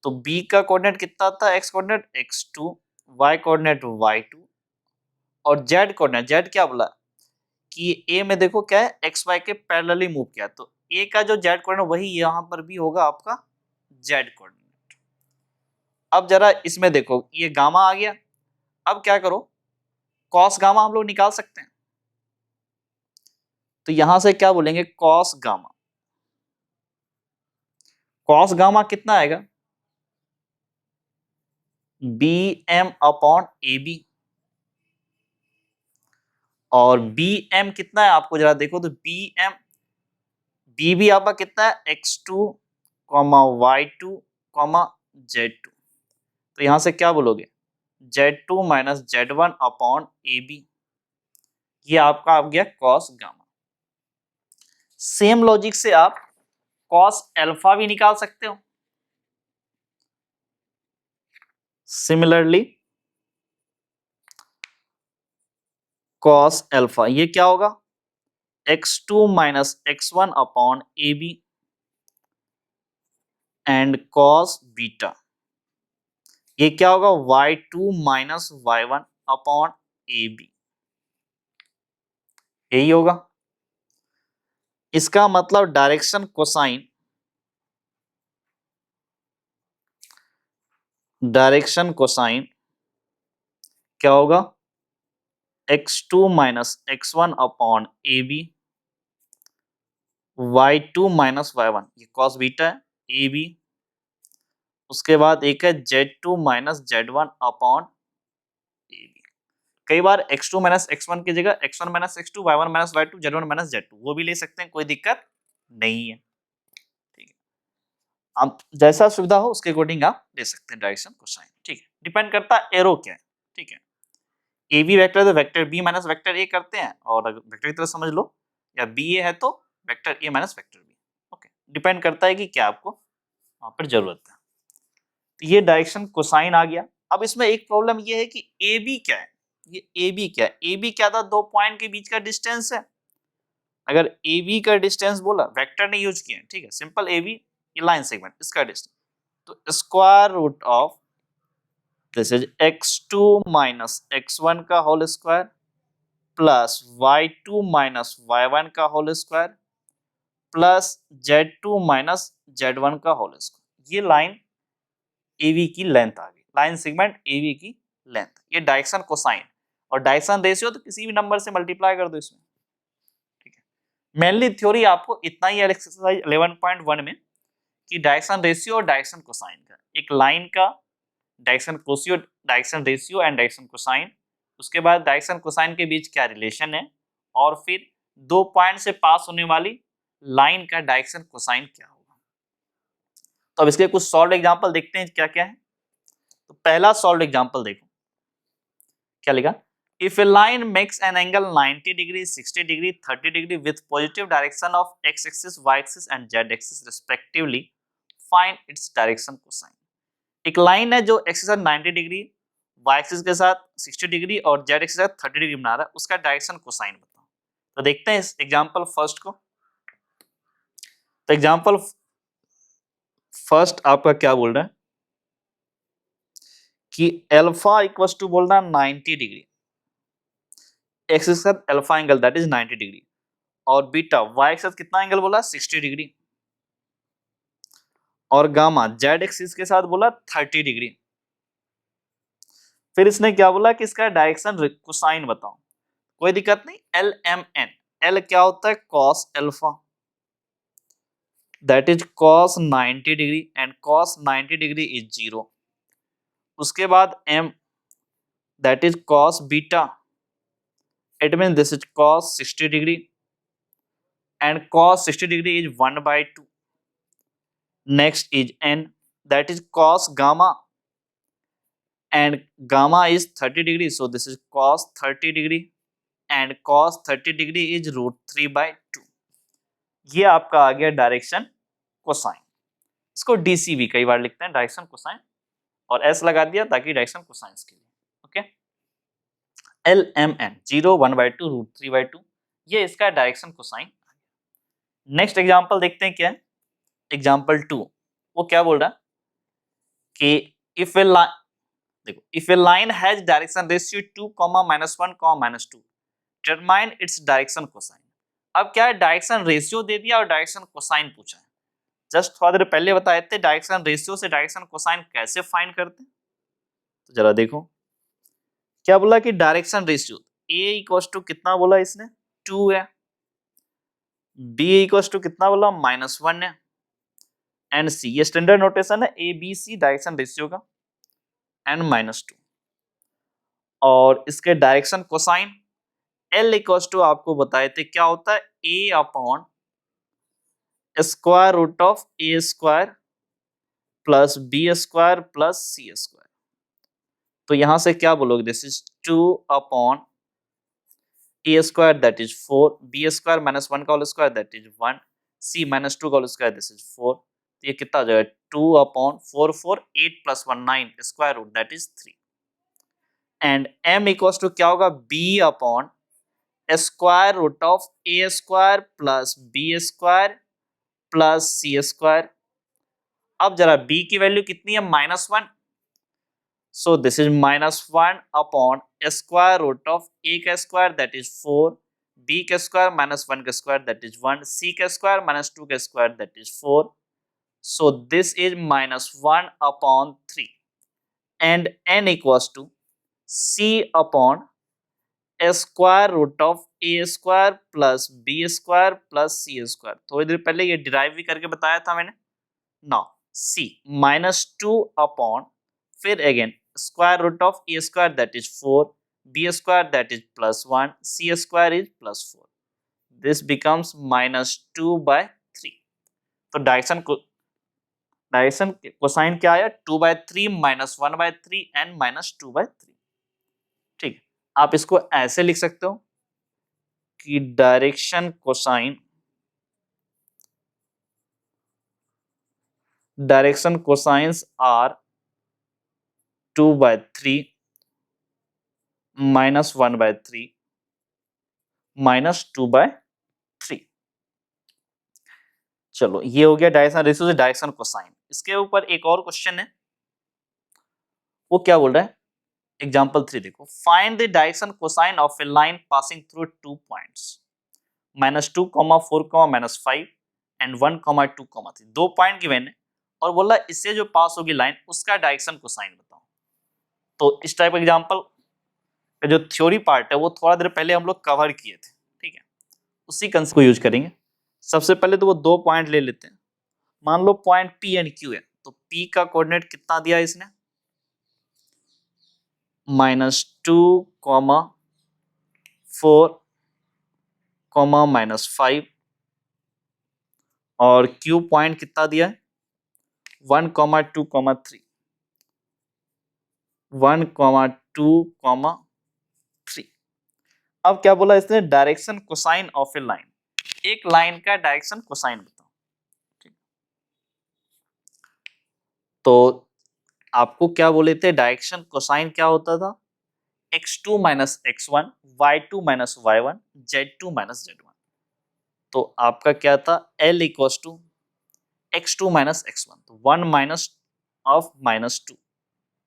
तो बी का कोऑर्डिनेट कितना था, x coordinate x2, Y coordinate y2, और जेड कोऑर्डिनेट, जेड क्या बोला कि ए में देखो क्या है, एक्स वाई के पैरेलली मूव किया, तो ए का जो जेड कोऑर्डिनेट वही यहाँ पर भी होगा आपका जेड कोऑर्डिनेट। अब जरा इसमें देखो, ये गामा आ गया, अब क्या करो, कॉस गामा हम लोग निकाल सकते हैं, तो यहां से क्या बोलेंगे, कॉस गामा, कॉस गामा कितना आएगा, B M upon A B, और बी एम कितना है आपको जरा देखो, तो बी एम, बी भी आपका कितना है, x2, y2, z2, तो यहां से क्या बोलोगे, z2 minus z1 upon A B, ये आपका आ गया कॉस गामा। सेम लॉजिक से आप कॉस अल्फा भी निकाल सकते हो। सिमिलरली कॉस अल्फा ये क्या होगा, x2 minus x1 upon A B and cos beta ये क्या होगा, y2 minus y1 upon A B, यही होगा। इसका मतलब डायरेक्शन कोसाइन, डायरेक्शन कोसाइन क्या होगा, x2 minus x1 upon A B, y2 minus y1 ये कॉस बीटा है, ए बी, उसके बाद एक है z2 minus z1 upon A B. कई बार x2 माइनस x1 की जगह x1 minus x2, y1 minus y2, z1 minus z2 वो भी ले सकते हैं, कोई दिक्कत नहीं है। ठीक है, आप जैसा सुविधा हो उसके अकॉर्डिंग आप ले सकते हैं डायरेक्शन कोसाइन। ठीक है, डिपेंड करता है एरो क्या है। ठीक है, ए बी वेक्टर तो vector B minus vector A करते हैं, और अगर वेक्टर की तरह समझ लो, या बी ए है तो vector A minus vector B. Okay, depend करता है कि क्या आपको वहां पर जरूरत है। तो ये डायरेक्शन कोसाइन आ गया। अब इसमें एक प्रॉब्लम ये है कि ए बी क्या है, ये ए बी क्या है, ए बी क्या था, दो पॉइंट के बीच का डिस्टेंस है। अगर ए बी का डिस्टेंस बोला, वेक्टर ने यूज किया, ठीक है, सिंपल ए बी ये लाइन सेगमेंट, इसका डिस्टेंस, तो square root of this is x2 minus x1 का whole square plus y2 minus y1 का whole square plus z2 minus z1 का होल स्क्वायर। ये लाइन AB की लेंथ आ गई, लाइन सेगमेंट AB की लेंथ, ये डायरेक्शन कोसाइन। और डायरेक्शन रेशियो तो किसी भी नंबर से मल्टीप्लाई कर दो इसमें। ठीक है, मेनली थ्योरी आपको इतना ही है एक्सरसाइज 11.1 में, कि डायरेक्शन रेशियो और डायरेक्शन कोसाइन का, एक लाइन का डायरेक्शन कोशियो, direction ratio and direction cosine, उसके बाद डायरेक्शन कोसाइन के बीच क्या रिलेशन है, और फिर दो पॉइंट से पास होने वाली लाइन का डायरेक्शन कोसाइन क्या होगा। तो अब इसके कुछ सॉल्व एग्जांपल देखते हैं क्या क्या है। तो पहला सॉल्व एग्जांपल देखो, क्या लिखा, if a line makes an angle 90 degree, 60 degree, 30 degree with positive direction of x axis, y axis and z axis respectively, find its direction cosine. एक लाइन है जो x के साथ 90 डिग्री, y एक्सिस के साथ 60 डिग्री और z एक्सिस के साथ 30 डिग्री बना रहा है, उसका डायरेक्शन कोसाइन बताओ। तो देखते हैं इस एग्जांपल फर्स्ट को। तो एग्जांपल फर्स्ट आपका क्या बोल रहा है कि अल्फा इक्वल्स टू बोल रहा है 90 डिग्री, x के साथ alpha angle that is 90 degree, और बीटा y के साथ कितना एंगल बोला 60 डिग्री, और गामा z एक्सिस के साथ बोला 30 डिग्री। फिर इसने क्या बोला कि इसका डायरेक्शन कोसाइन बताओ। कोई दिक्कत नहीं, एल एम एन, एल क्या होता है cos alpha that is cos 90 degree and cos 90 degree is 0। उसके बाद M that is cos beta, it mean this is cos 60 degree and cos 60 degree is 1/2. Next is n, that is cos gamma, and gamma is 30 degree, so this is cos 30 degree and cos 30 degree is √3/2। ये आपका आ गया डायरेक्शन कोसाइन। इसको डीसी भी कई बार लिखते हैं डायरेक्शन कोसाइन, और एस लगा दिया ताकि डायरेक्शन कोसाइन के लिए। ओके, एल एम एन 0, 1/2, √3/2, ये इसका डायरेक्शन कोसाइन। नेक्स्ट एग्जांपल देखते हैं क्या है, एग्जांपल 2। वो क्या बोल रहा है कि इफ ए लाइन, देखो, if a line has direction ratio 2, -1, -2, determine its direction cosine. अब क्या है, डायरेक्शन रेशियो दे दिया और डायरेक्शन कोसाइन पूछा है। जस्ट थोड़ा देर पहले बताए थे डायरेक्शन रेशियो से डायरेक्शन कोसाइन कैसे फाइंड करते हैं। तो जरा देखो क्या बोला कि direction ratio a equals to कितना बोला इसने 2 है, b इक्वल्स टू कितना बोला -1 है, एंड c ये स्टैंडर्ड नोटेशन है a b c direction ratio का, एंड -2। और इसके direction cosine L equals to आपको बताए थे क्या होता है a upon square root of a square plus b square plus c square. तो यहां से क्या बोलोगे, this is 2 upon a square that is 4, b square minus 1 का whole square that is 1, c minus 2 का होल स्क्वायर this is 4. तो ये कितना हो जाएगा 2 upon 4 4 8 plus 1 9 square root that is 3. And m equals to क्या होगा b upon square root of a square plus b square plus c square. अब जरा b की वैल्यू कितनी है -1. So this is -1 upon square root of a का square that is 4, b का square minus 1 का square that is 1, c का square minus 2 का square that is 4. So this is -1 upon 3 and n equals to c upon square root of a square plus b square plus c square. थोड़ी देर पहले ये डिराइव भी करके बताया था मैंने. Now c -2 upon फिर again square root of a square that is 4, b square that is plus 1, c square is plus 4. This becomes -2/3. तो डायरेक्शन कोसाइन क्या आया 2/3 -1/3 and -2/3. ठीक, आप इसको ऐसे लिख सकते हो कि डायरेक्शन कोसाइंस आर 2/3 -1/3 -2/3. चलो ये हो गया डायरेक्शन रेशियो से डायरेक्शन कोसाइन. इसके ऊपर एक और क्वेश्चन है, वो क्या बोल रहा है एग्जांपल 3 देखो. Find the direction cosine of a line passing through 2 points -2, 4, -5 and 1, 2, 3. 2 point given है और बोला इससे जो पास होगी लाइन उसका डायरेक्शन कोसाइन बताओ. तो इस टाइप एग्जांपल का जो थ्योरी पार्ट है वो थोड़ा देर पहले हम लोग कवर किए थे. ठीक है, उसी कंसेप्ट को यूज करेंगे. सबसे पहले तो वो 2 पॉइंट ले लेते हैं. मान लो पॉइंट P एंड Q है, तो P का कोऑर्डिनेट कितना दिया इसने -2, 4, -5 और Q पॉइंट कितना दिया है 1, 2, 3. 1, 2, 3. अब क्या बोला इसने direction cosine of a line. एक लाइन का डायरेक्शन कोसाइन बताओ. ठीक, तो आपको क्या बोले थे डायरेक्शन कोसाइन क्या होता था x2 minus x1, y2 minus y1, z2 minus z1. तो आपका क्या था L equals to x2 minus x1, तो 1 minus of -2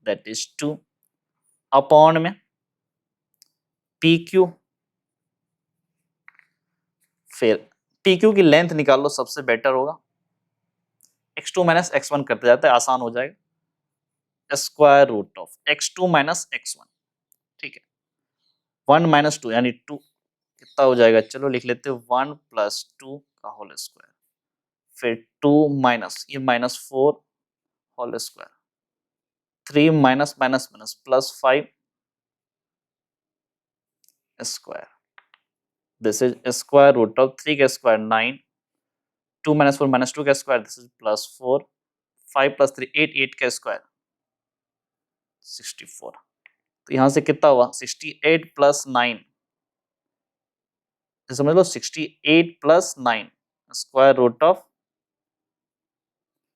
that is 2 upon में PQ. फिर PQ की लेंथ निकाल लो, सबसे बेटर होगा. x2 minus x1 करते जाते हैं, आसान हो जाएगा. Square root of x2 minus x1. ठीक है, 1 minus 2 यानी 2 कितना हो जाएगा, चलो लिख लेते हैं 1 plus 2 का होल स्क्वायर. फिर 2 माइनस ये -4 whole square, 3 minus minus minus plus 5 square. This is square root of 3 का स्क्वायर 9, 2 माइनस 4 माइनस 2 का स्क्वायर दिस इज +4, 5 + 3 8, 8 का स्क्वायर 64. तो यहां से कितना हुआ 68 + 9, समझ लो 68 + 9 स्क्वायर रूट ऑफ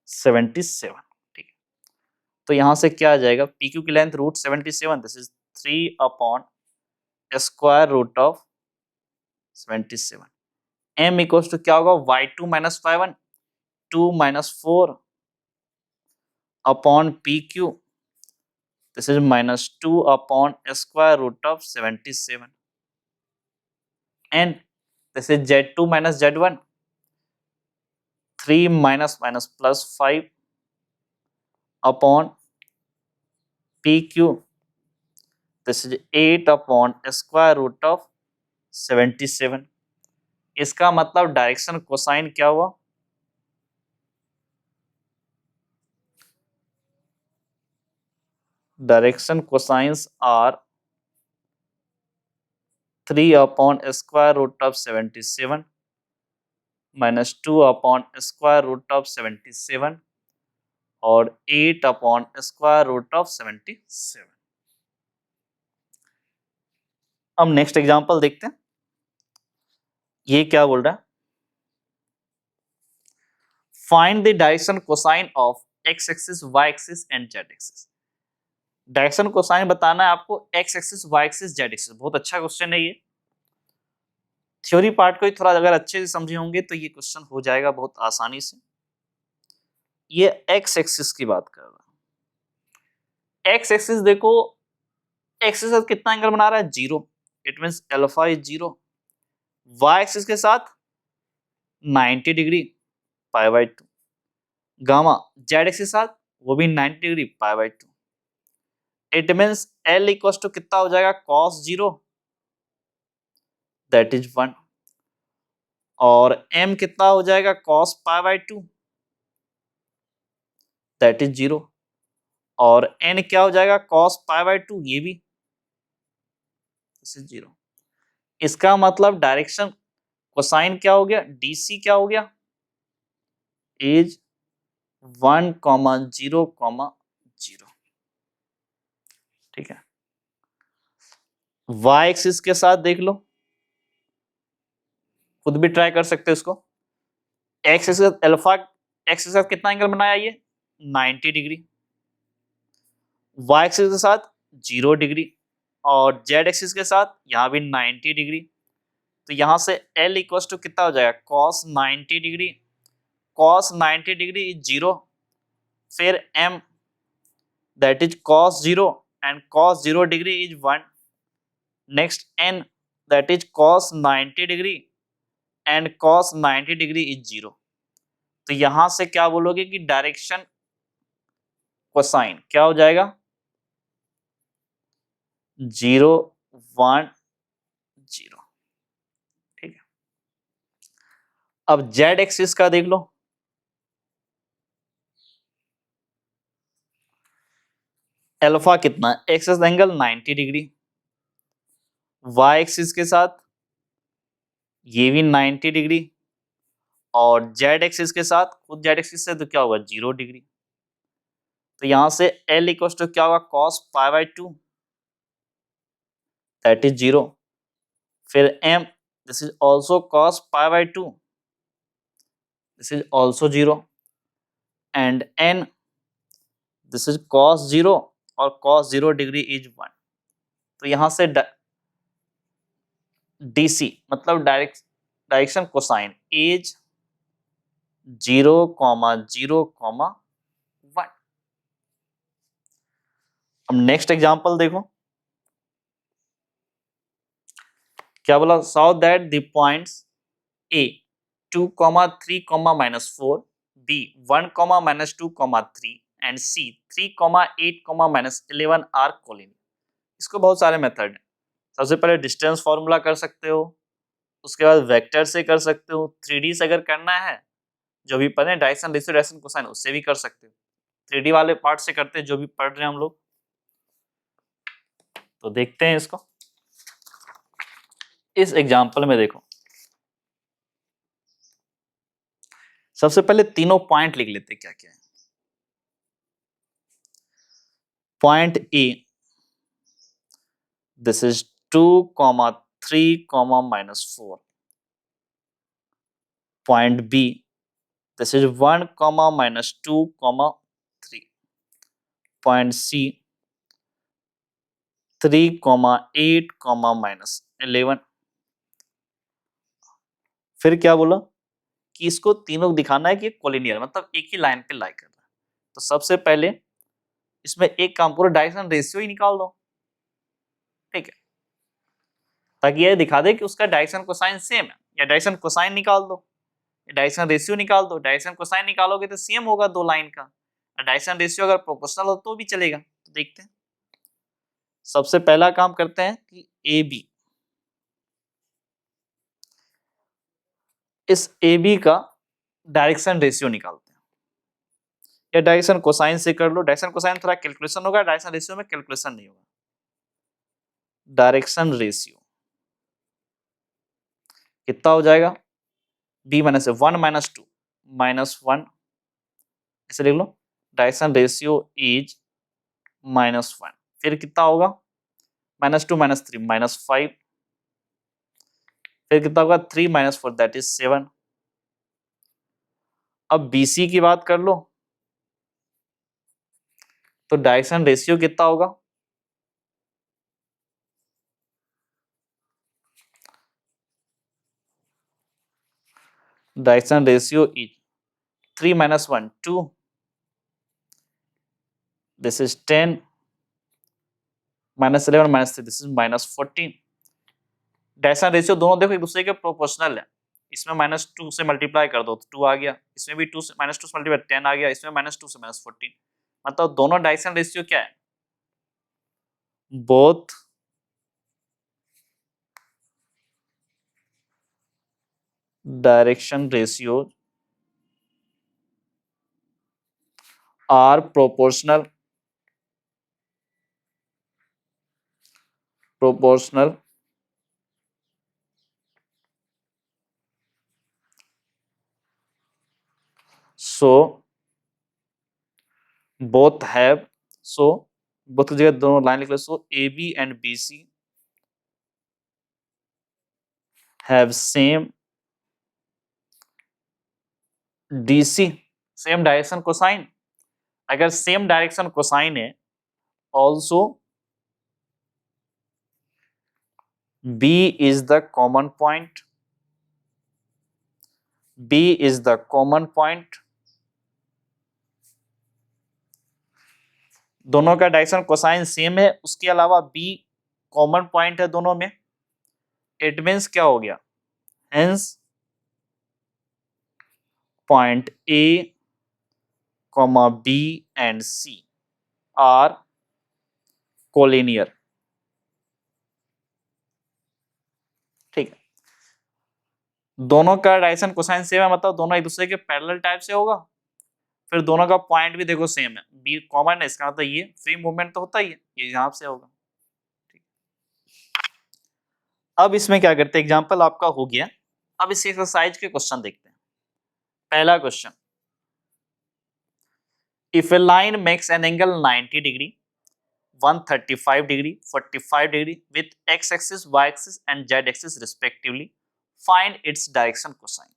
77. ठीक है, तो यहां से क्या आ जाएगा PQ की length √77 this is 3 upon square root of 77. M equals to क्या होगा y2 minus y1, 2 minus 4 upon PQ this is -2 upon square root of 77 and this is z2 minus z1, 3 minus minus plus 5 upon PQ this is 8 upon square root of 77. इसका मतलब डायरेक्शन कोसाइन क्या हुआ direction cosines are 3 upon square root of 77 minus 2 upon square root of 77 और 8 upon square root of 77. अब नेक्स्ट एग्जांपल देखते हैं. ये क्या बोल रहा है, find the direction cosine of X axis, Y axis and Z axis. Direction cosine बताना है आपको X axis, Y axis, Z axis. बहुत अच्छा क्वेश्चन है ये। थ्योरी पार्ट को ही थोड़ा अगर अच्छे से समझे होंगे तो ये क्वेश्चन हो जाएगा बहुत आसानी से। ये एक्स एक्सिस की बात कर रहा है। एक्स एक्सिस देखो, एक्स के साथ कितना एंगल बना रहा है, 0, it means alpha is 0। Y axis के साथ 90 degree, pi by 2। Gamma Z axis के साथ वो भी 90 degree, pi by 2। It means l equal to कितना हो जाएगा, cos 0, दैट इज 1, और m कितना हो जाएगा, cos pi by 2, that is 0, और n क्या हो जाएगा, cos पाई बाई 2, ये भी 0। इसका मतलब डायरेक्शन कोसाइन क्या हो गया, dc क्या हो गया, इज 1,0,0। ठीक है। y एक्सिस के साथ देख लो, खुद भी ट्राई कर सकते हो इसको। एक्स एक्सिस अल्फा एक्स के साथ कितना एंगल बनाया ये, 90 डिग्री। y एक्सिस के साथ 0 डिग्री, और z एक्सिस के साथ यहाँ भी 90 डिग्री। तो यहाँ से L इक्वल टू कितना हो जाएगा, cos 90 degree, cos 90 degree is 0, फिर m that is cos 0, and cos 0 degree is 1। Next n that is cos 90 degree, and cos 90 degree is 0। तो यहां से क्या बोलोगे कि डायरेक्शन कोसाइन क्या हो जाएगा, 0, 1, 0। ठीक है। अब जेड एक्सिस का देख लो, अल्फा कितना है, axis angle 90 degree, Y axis के साथ ये भी 90 डिग्री, और जेड एक्सिस के साथ, खुद जेड एक्सिस से तो क्या होगा, 0 डिग्री। तो यहां से L इक्वल टू क्या होगा, cos pi by 2, that is 0, फिर m this is also cos pi by 2, this is also 0, and n this is cos 0, और cos 0 डिग्री इज 1। तो यहां से DC मतलब डायरेक्शन कोसाइन इज 0,0,1। अब नेक्स्ट एग्जांपल देखो, क्या बोला, so that the points A 2,3,-4, B 1,-2,3 and C 3,8,-11 are collinear. इसको बहुत सारे मेथड है। सबसे पहले डिस्टेंस फॉर्मूला कर सकते हो, उसके बाद वेक्टर से कर सकते हो, 3D से अगर करना है, जो भी पढ़े डायरेक्शन रेशियो डायरेक्शन कोसाइन, उससे भी कर सकते हो। 3D वाले पार्ट से करते हैं जो भी पढ़ रहे हैं हम लोग। तो देखते हैं इसको, इस एग्जांपल में देखो, सबसे पहले तीनों पॉइंट लिख लेते क्या क्या है। Point A, this is 2,3,-4। Point B, this is 1,-2,3। Point C 3,8,-11। फिर क्या बोला कि इसको तीनों दिखाना है कि कोलिनियर मतलब एक ही लाइन पे लाई कर रहा है। तो सबसे पहले इसमें एक काम, पूरा डायरेक्शन रेशियो ही निकाल दो। ठीक है, ताकि ये दिखा दे कि उसका डायरेक्शन कोसाइन सेम है, या डायरेक्शन कोसाइन निकाल दो, डायरेक्शन रेशियो निकाल दो। डायरेक्शन कोसाइन निकालोगे तो सेम होगा दो लाइन का, डायरेक्शन रेशियो अगर प्रोपोर्शनल हो तो भी चलेगा। तो देखते हैं, सबसे पहला काम करते हैं कि ए बी, इस ए बी का डायरेक्शन रेशियो निकालते हैं, या डायरेक्शन कोसाइन से कर लो। डायरेक्शन कोसाइन थोड़ा कैलकुलेशन होगा, डायरेक्शन रेशियो में कैलकुलेशन नहीं होगा। डायरेक्शन रेशियो कितना हो जाएगा, बी माइनस 1 - 2 -1, ऐसे लिख लो। डायरेक्शन रेशियो इज -1, फिर कितना होगा, -2 - 3 -5, फिर कितना होगा 3 - 4 दैट इज 7। अब BC की बात कर लो तो डायरेक्शन रेशियो कितना होगा, direction ratio is 3 - 1 2, this is 10 -11 -3 this is -14। Direction ratio दोनों देखो एक दूसरे के प्रोपोर्शनल है, इसमें -2 से मल्टीप्लाई कर दो तो 2 आ गया, इसमें भी 2 से -2 से मल्टीप्लाई 10 आ गया, इसमें -2 से -14, मतलब दोनों डायरेक्शन रेशियो क्या है, both direction ratio are proportional so both have so both की जगह दोनों लाइन लिख लो, so AB and BC have same DC, same direction cosine. अगर सेम डायरेक्शन कोसाइन है, also B is the common point, B is the common point, दोनों का डायरेक्शन कोसाइन सेम है, उसके अलावा B कॉमन पॉइंट है दोनों में, इट मीन्स क्या हो गया, hence point A, B and C are collinear. ठीक है, दोनों का डायरेक्शन कोसाइन सेम है, मतलब दोनों एक दूसरे के पैरेलल टाइप से होगा, फिर दोनों का पॉइंट भी देखो सेम है, बी कॉमन है, इसका मतलब ये फ्री मूवमेंट तो होता ही है, ये यहां से होगा। ठीक, अब इसमें क्या करते हैं, एग्जांपल आपका हो गया, अब इस एक्सरसाइज के क्वेश्चन देखते हैं। पहला question, if a line makes an angle 90 degree 135 degree 45 degree with x axis Y axis and Z axis respectively, find its direction cosine.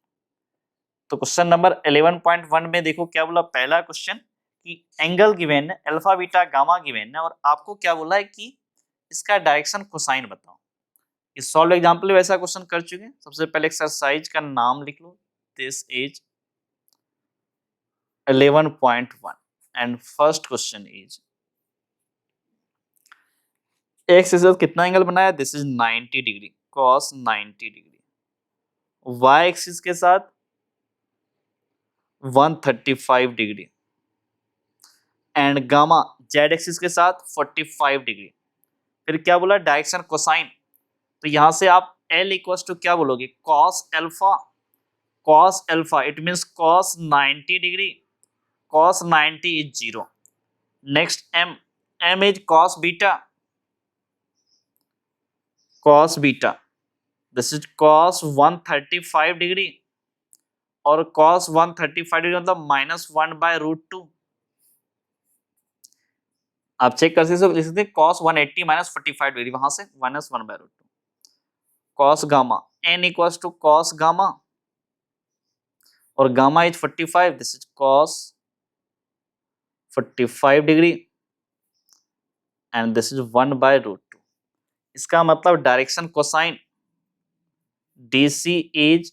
तो क्वेश्चन नंबर 11.1 में देखो क्या बोला, पहला क्वेश्चन कि एंगल गिवन है, अल्फा बीटा गामा गिवन है, और आपको क्या बोला है कि इसका डायरेक्शन कोसाइन बताओ। इस सॉल्व एग्जांपल में वैसा क्वेश्चन कर चुके हैं। सबसे पहले एक्सरसाइज का नाम लिख लो, this is 11.1 and first question is X axis कितना एंगल बनाया, this is 90 degree cos 90 degree, Y axis के साथ 135 degree and gamma Z axis के साथ 45 डिग्री। फिर क्या बोला, डायरेक्शन कोसाइन, तो यहां से आप L इक्वल्स टू क्या बोलोगे, cos alpha, it means cos 90 degree, cos 90 is 0. Next m is cos beta. This is cos 135 degree और cos 135 डिग्री मतलब -1/√2। आप चेक कर सकते हैं cos 180 -45 डिग्री, वहां से -1/√2। cos gamma n equals to cos gamma और gamma is 45, this is cos 45 degree and this is 1/√2। इसका मतलब डायरेक्शन कोसाइन DC इज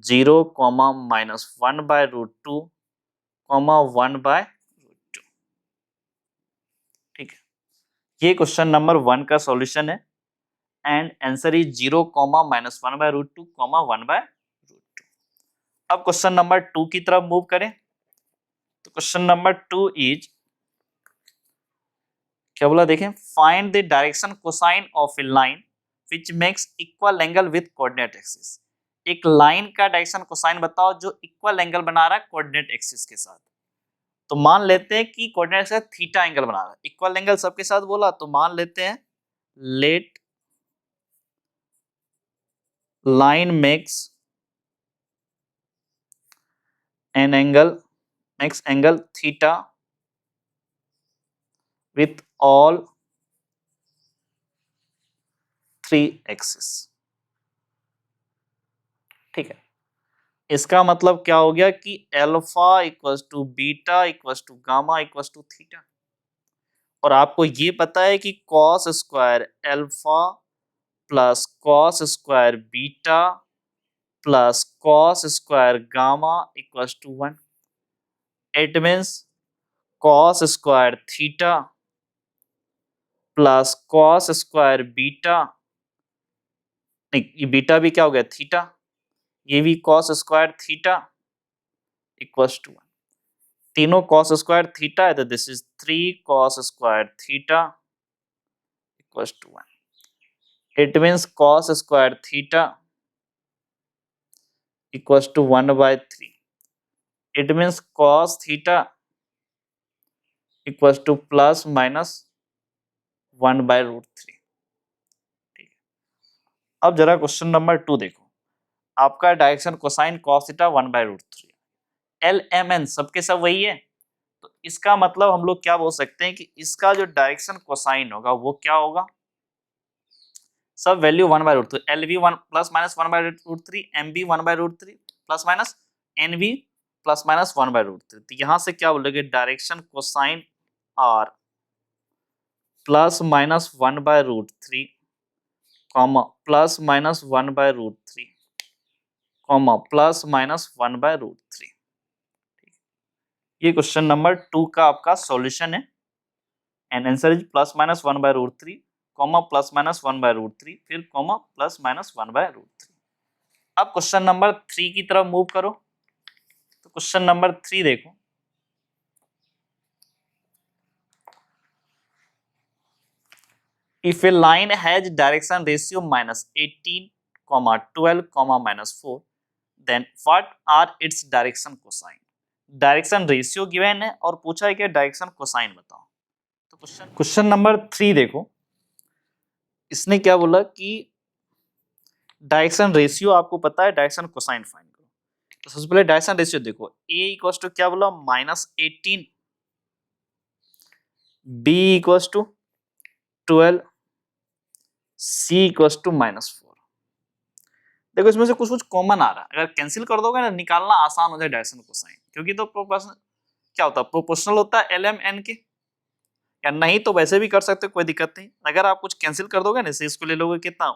0, -1/√2, 1/√2। ठीक है, ये क्वेश्चन नंबर 1 का सॉल्यूशन है एंड आंसर इज 0, -1/√2, 1/√2। अब क्वेश्चन नंबर 2 की तरफ मूव करें, तो क्वेश्चन नंबर 2 इज क्या बोला, देखें, find the direction cosine of a line which makes equal angle with coordinate axis. एक लाइन का डायरेक्शन कोसाइन बताओ जो इक्वल एंगल बना रहा है कोऑर्डिनेट एक्सिस के साथ। तो मान लेते हैं कि कोऑर्डिनेट से थीटा एंगल बना रहा है, इक्वल एंगल सबके साथ बोला, तो मान लेते हैं let line makes angle theta with all 3 axes। ठीक है। इसका मतलब क्या हो गया कि alpha equals to beta equals to gamma equals to theta. और आपको ये पता है कि cos square alpha plus cos square beta plus cos square gamma equals to 1। It means cos square theta plus cos square beta, नहीं ये बीटा भी क्या हो गया थीटा, ये भी cos square theta equals to 1। तीनों कॉस स्क्वायर थीटा है तो this is 3 cos square theta equals to 1। It means cos square theta equals to 1/3। It means cos theta equals to plus minus 1/√3। ठीक है। अब जरा क्वेश्चन नंबर 2 देखो। आपका direction cosine cos theta 1/√3, l m n सबके सब वही है, तो इसका मतलब हम लोग क्या बोल सकते हैं कि इसका जो डायरेक्शन कोसाइन होगा वो क्या होगा, सब वैल्यू 1/√3, एल भी 1 प्लस माइनस 1/√3, एम भी 1/√3 प्लस माइनस एन भी प्लस माइनस 1/√3। तो यहां से क्या बोलोगे direction cosine are plus minus 1/√3 comma plus minus 1/√3 comma plus minus 1/√3। ये क्वेश्चन नंबर 2 का आपका सॉल्यूशन है and answer is plus minus 1/√3 comma plus minus 1/√3 फिर कॉमा प्लस माइनस 1/√3। अब क्वेश्चन नंबर 3 की तरफ मूव करो। तो क्वेश्चन नंबर 3 देखो। If a line has direction ratio -18, -12, -4, then what are its direction cosine. Direction ratio given है और पूछा है कि डायरेक्शन कोसाइन बताओ। तो क्वेश्चन नंबर 3 देखो। इसने क्या बोला कि डायरेक्शन रेशियो आपको पता है, डायरेक्शन कोसाइन फाइंड करो। तो सबसे पहले डायरेक्शन रेशियो देखो, a इक्वल्स टू क्या बोला -18, b equals to 12, c equals to -4। देखो इसमें से कुछ कुछ कॉमन आ रहा है, अगर कैंसिल कर दोगे ना निकालना आसान हो जाए डायरेक्शन कोसाइन, क्योंकि तो प्रोपोर्शनल क्या होता है, प्रोपोर्शनल होता है lm n के, या नहीं तो वैसे भी कर सकते हो कोई दिक्कत नहीं। अगर आप कुछ कैंसिल कर दोगे ना, इसको ले लोगे कितना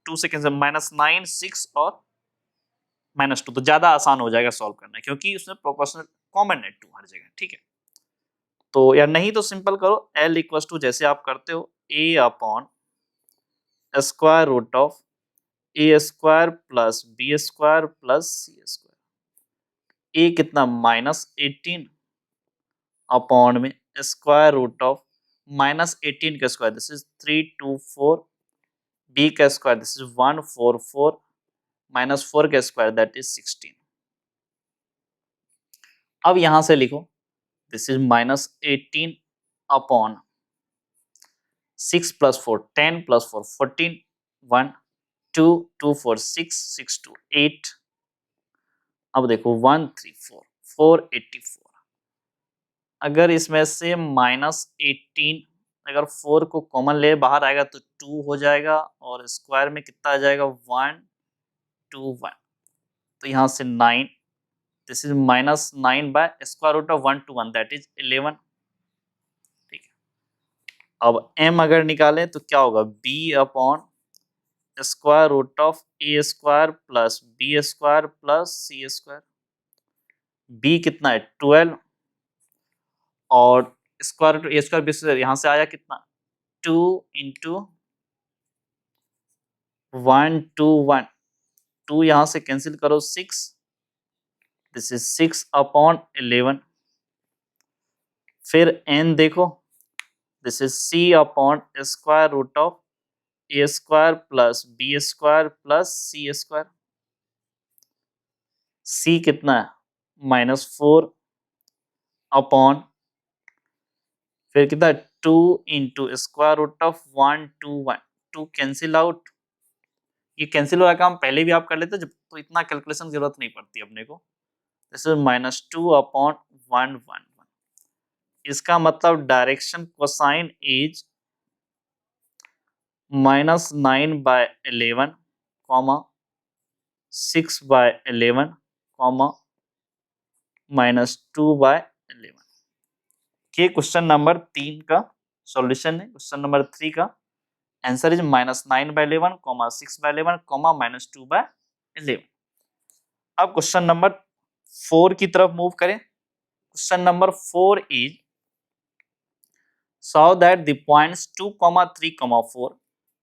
2 से कैंसिल -9, 6 और -2, तो ज्यादा आसान हो जाएगा सॉल्व करना, क्योंकि उसमें प्रोपोर्शनल कॉमन है 2 हर जगह। ठीक है, तो या नहीं तो सिंपल करो L इक्वल्स टू जैसे आप करते हो a upon square root of a square plus b square plus c square. a कितना -18 अपॉन में स्क्वायर रूट ऑफ -18 का स्क्वायर दिस इज 324, b का स्क्वायर दिस इज 144 -4 का स्क्वायर दैट इज 16। अब यहां से लिखो दिस इज -18 अपॉन 6 + 4 10 + 4 14 1 2 2 4 6 6 2 8। अब देखो 1 3 4 484। अगर इसमें से -18 अगर 4 को कॉमन ले बाहर आएगा तो 2 हो जाएगा और स्क्वायर में कितना आ जाएगा 1 2 1। तो यहाँ से 9, this is -9 by square root of 1 to 1 that is 11। ठीक है, अब m अगर निकालें तो क्या होगा b upon square root of a square plus b square plus c square. b कितना है 12 और square root a square b square यहाँ से आया कितना 2 इंटू 1 2 1, 2 यहाँ से कैंसिल करो 6, दिस इज 6 अपॉन 11। फिर n देखो this is c upon square root of a square plus b square plus c square. c कितना है -4 अपॉन फिर कितना 2 into square root of 1 2 1, 2 cancel out. ये कैंसिल वाला काम पहले भी आप कर लेते जब, तो इतना कैलकुलेशन की जरूरत नहीं पड़ती अपने को। This is -2 upon 1 1 1। इसका मतलब direction cosine is -9/11 comma 6/11 comma -2/11। ये क्वेश्चन नंबर 3 का सॉल्यूशन है। क्वेश्चन नंबर 3 का आंसर इज -9/11 कॉमा 6/11 कॉमा -2/11। अब क्वेश्चन नंबर 4 की तरफ मूव करें। Question number 4 is show that the points 2, 3, 4,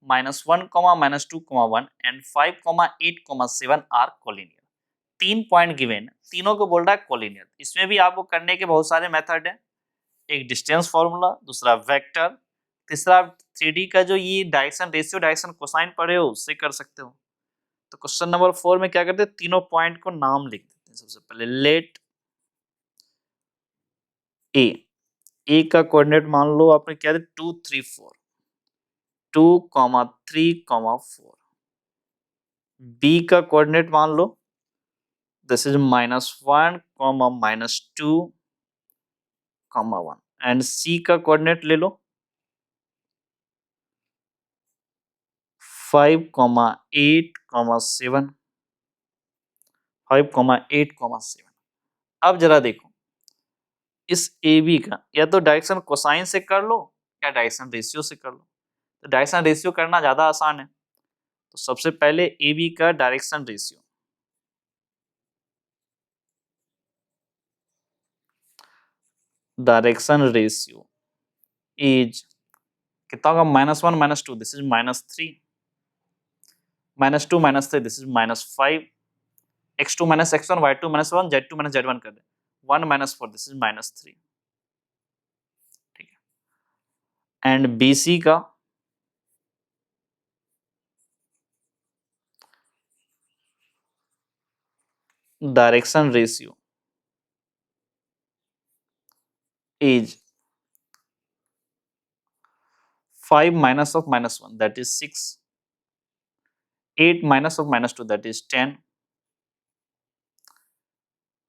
-1, -2, 1 and 5, 8, 7 are collinear। 3 point given, तीनों को बोल रहा है कोलिनियर। इसमें भी आपको करने के बहुत सारे मेथड है। एक डिस्टेंस फॉर्मूला, दूसरा वेक्टर, तीसरा 3D का जो ये डायरेक्शन रेशियो डायरेक्शन कोसाइन पढ़े हो उससे कर सकते हो। तो क्वेश्चन नंबर 4 में क्या करते हैं, तीनों पॉइंट को नाम लिख देते हैं। सबसे पहले लेट ए का कोऑर्डिनेट मान लो आपने क्या दिया 2, 3, 4, 2, 3, 4। बी का कोऑर्डिनेट मान लो दिस इज -1, -2, 1 एंड सी का कोऑर्डिनेट ले लो 5, 8, 7, 5, 8, 7। अब जरा देखो इस ए बी का या तो डायरेक्शन कोसाइन से कर लो या डायरेक्शन रेशियो से कर लो। तो डायरेक्शन रेशियो करना ज्यादा आसान है। तो सबसे पहले ए बी का डायरेक्शन रेशियो, इज कितना होगा, -1, -2, this is -3, -2, -3, this is -5, x2 - x1, y2 - 1, z2 - z1 कर दे 1 - 4, दिस इज -3। ठीक है, एंड BC का direction ratio is 5 minus of -1 that is 6, 8 minus of -2 that is 10,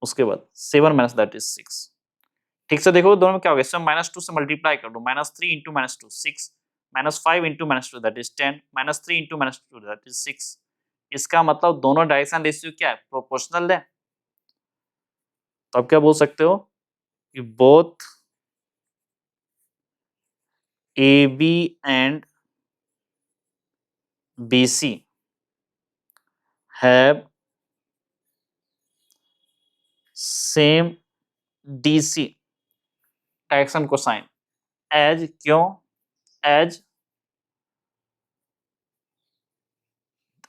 उसके बाद 7 minus that is 6। ठीक से देखो दोनों में क्या होगा, इसमें -2 से मल्टीप्लाई कर दो, -3 into -2 6, -5 into -2 that is 10, -3 into -2 that is 6। इसका मतलब दोनों डायरेक्शन रेशियो क्या है, प्रोपोर्शनल है। तो आप क्या बोल सकते हो कि both AB and BC have same DC direction cosine as, क्यों, as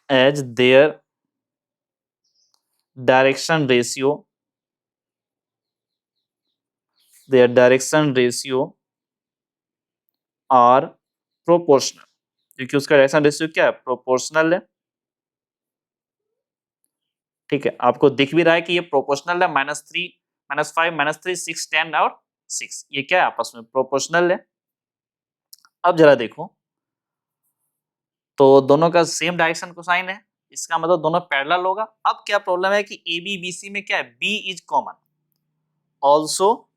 their direction ratio are proportional, क्योंकि उसका डायरेक्शन रेशियो क्या है, प्रोपोर्शनल है। ठीक है, आपको दिख भी रहा है कि ये प्रोपोर्शनल है, -3, -5, -3, 6, 10 और 6, ये क्या है, आपस में प्रोपोर्शनल है। अब जरा देखो तो दोनों का सेम डायरेक्शन कोसाइन है, इसका मतलब दोनों पैरेलल होगा। अब क्या प्रॉब्लम है कि ए बी बी सी में क्या है, B is common, also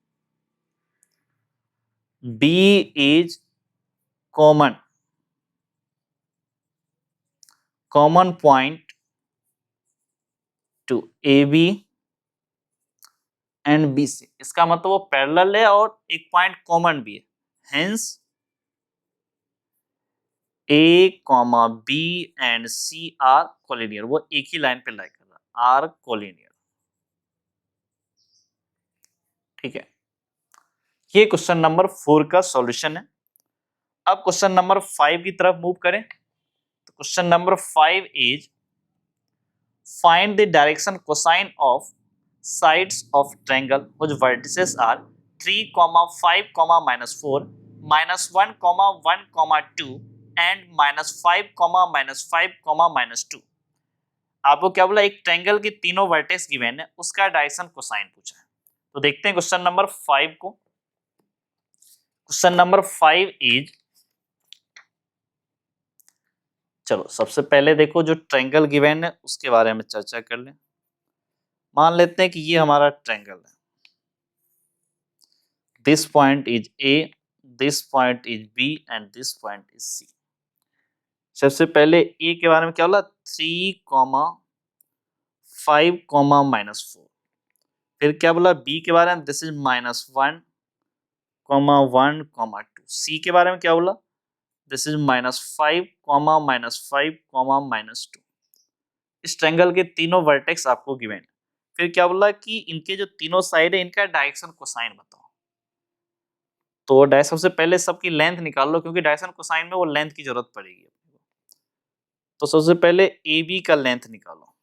B is common point to A B and B C. इसका मतलब वो पैरेलल है और एक पॉइंट कॉमन भी है, hence A comma B and C are collinear. वो एक ही लाइन पे लाई कर रहा, आर कोलिनियर। ठीक है, ये क्वेश्चन नंबर 4 का सॉल्यूशन है। अब क्वेश्चन नंबर 5 की तरफ मूव करें। तो question number 5 is find the direction cosine of sides of triangle whose vertices are 3, 5, -4, -1, -1, 2 and -5, -5, -2। आपको क्या बोला, एक ट्रायंगल के तीनों वर्टेक्स गिवन है, उसका डायरेक्शन कोसाइन पूछा है। तो देखते हैं क्वेश्चन नंबर 5 को। क्वेश्चन नंबर 5 इज, चलो सबसे पहले देखो जो ट्रायंगल गिवन है उसके बारे में चर्चा कर लें। मान लेते हैं कि ये हमारा ट्रायंगल है, this point is A, this point is B and this point is C. सबसे पहले ए के बारे में क्या बोला, 3, 5 कॉमा -4। फिर क्या बोला बी के बारे में, दिस इज -1 कॉमा 1 कॉमा 2। सी के बारे में क्या बोला, दिस इज -5 कॉमा -5 कॉमा -2। इस ट्रायंगल के तीनों वर्टेक्स आपको गिवन है। फिर क्या बोला कि इनके जो तीनों साइड है इनका डायरेक्शन कोसाइन बताओ। तो डायरेक्शन सबसे पहले सबकी लेंथ निकाल लो, क्योंकि डायरेक्शन कोसाइन में वो लेंथ की जरूरत पड़ेगी। तो सबसे पहले ए बी का लेंथ निकालो।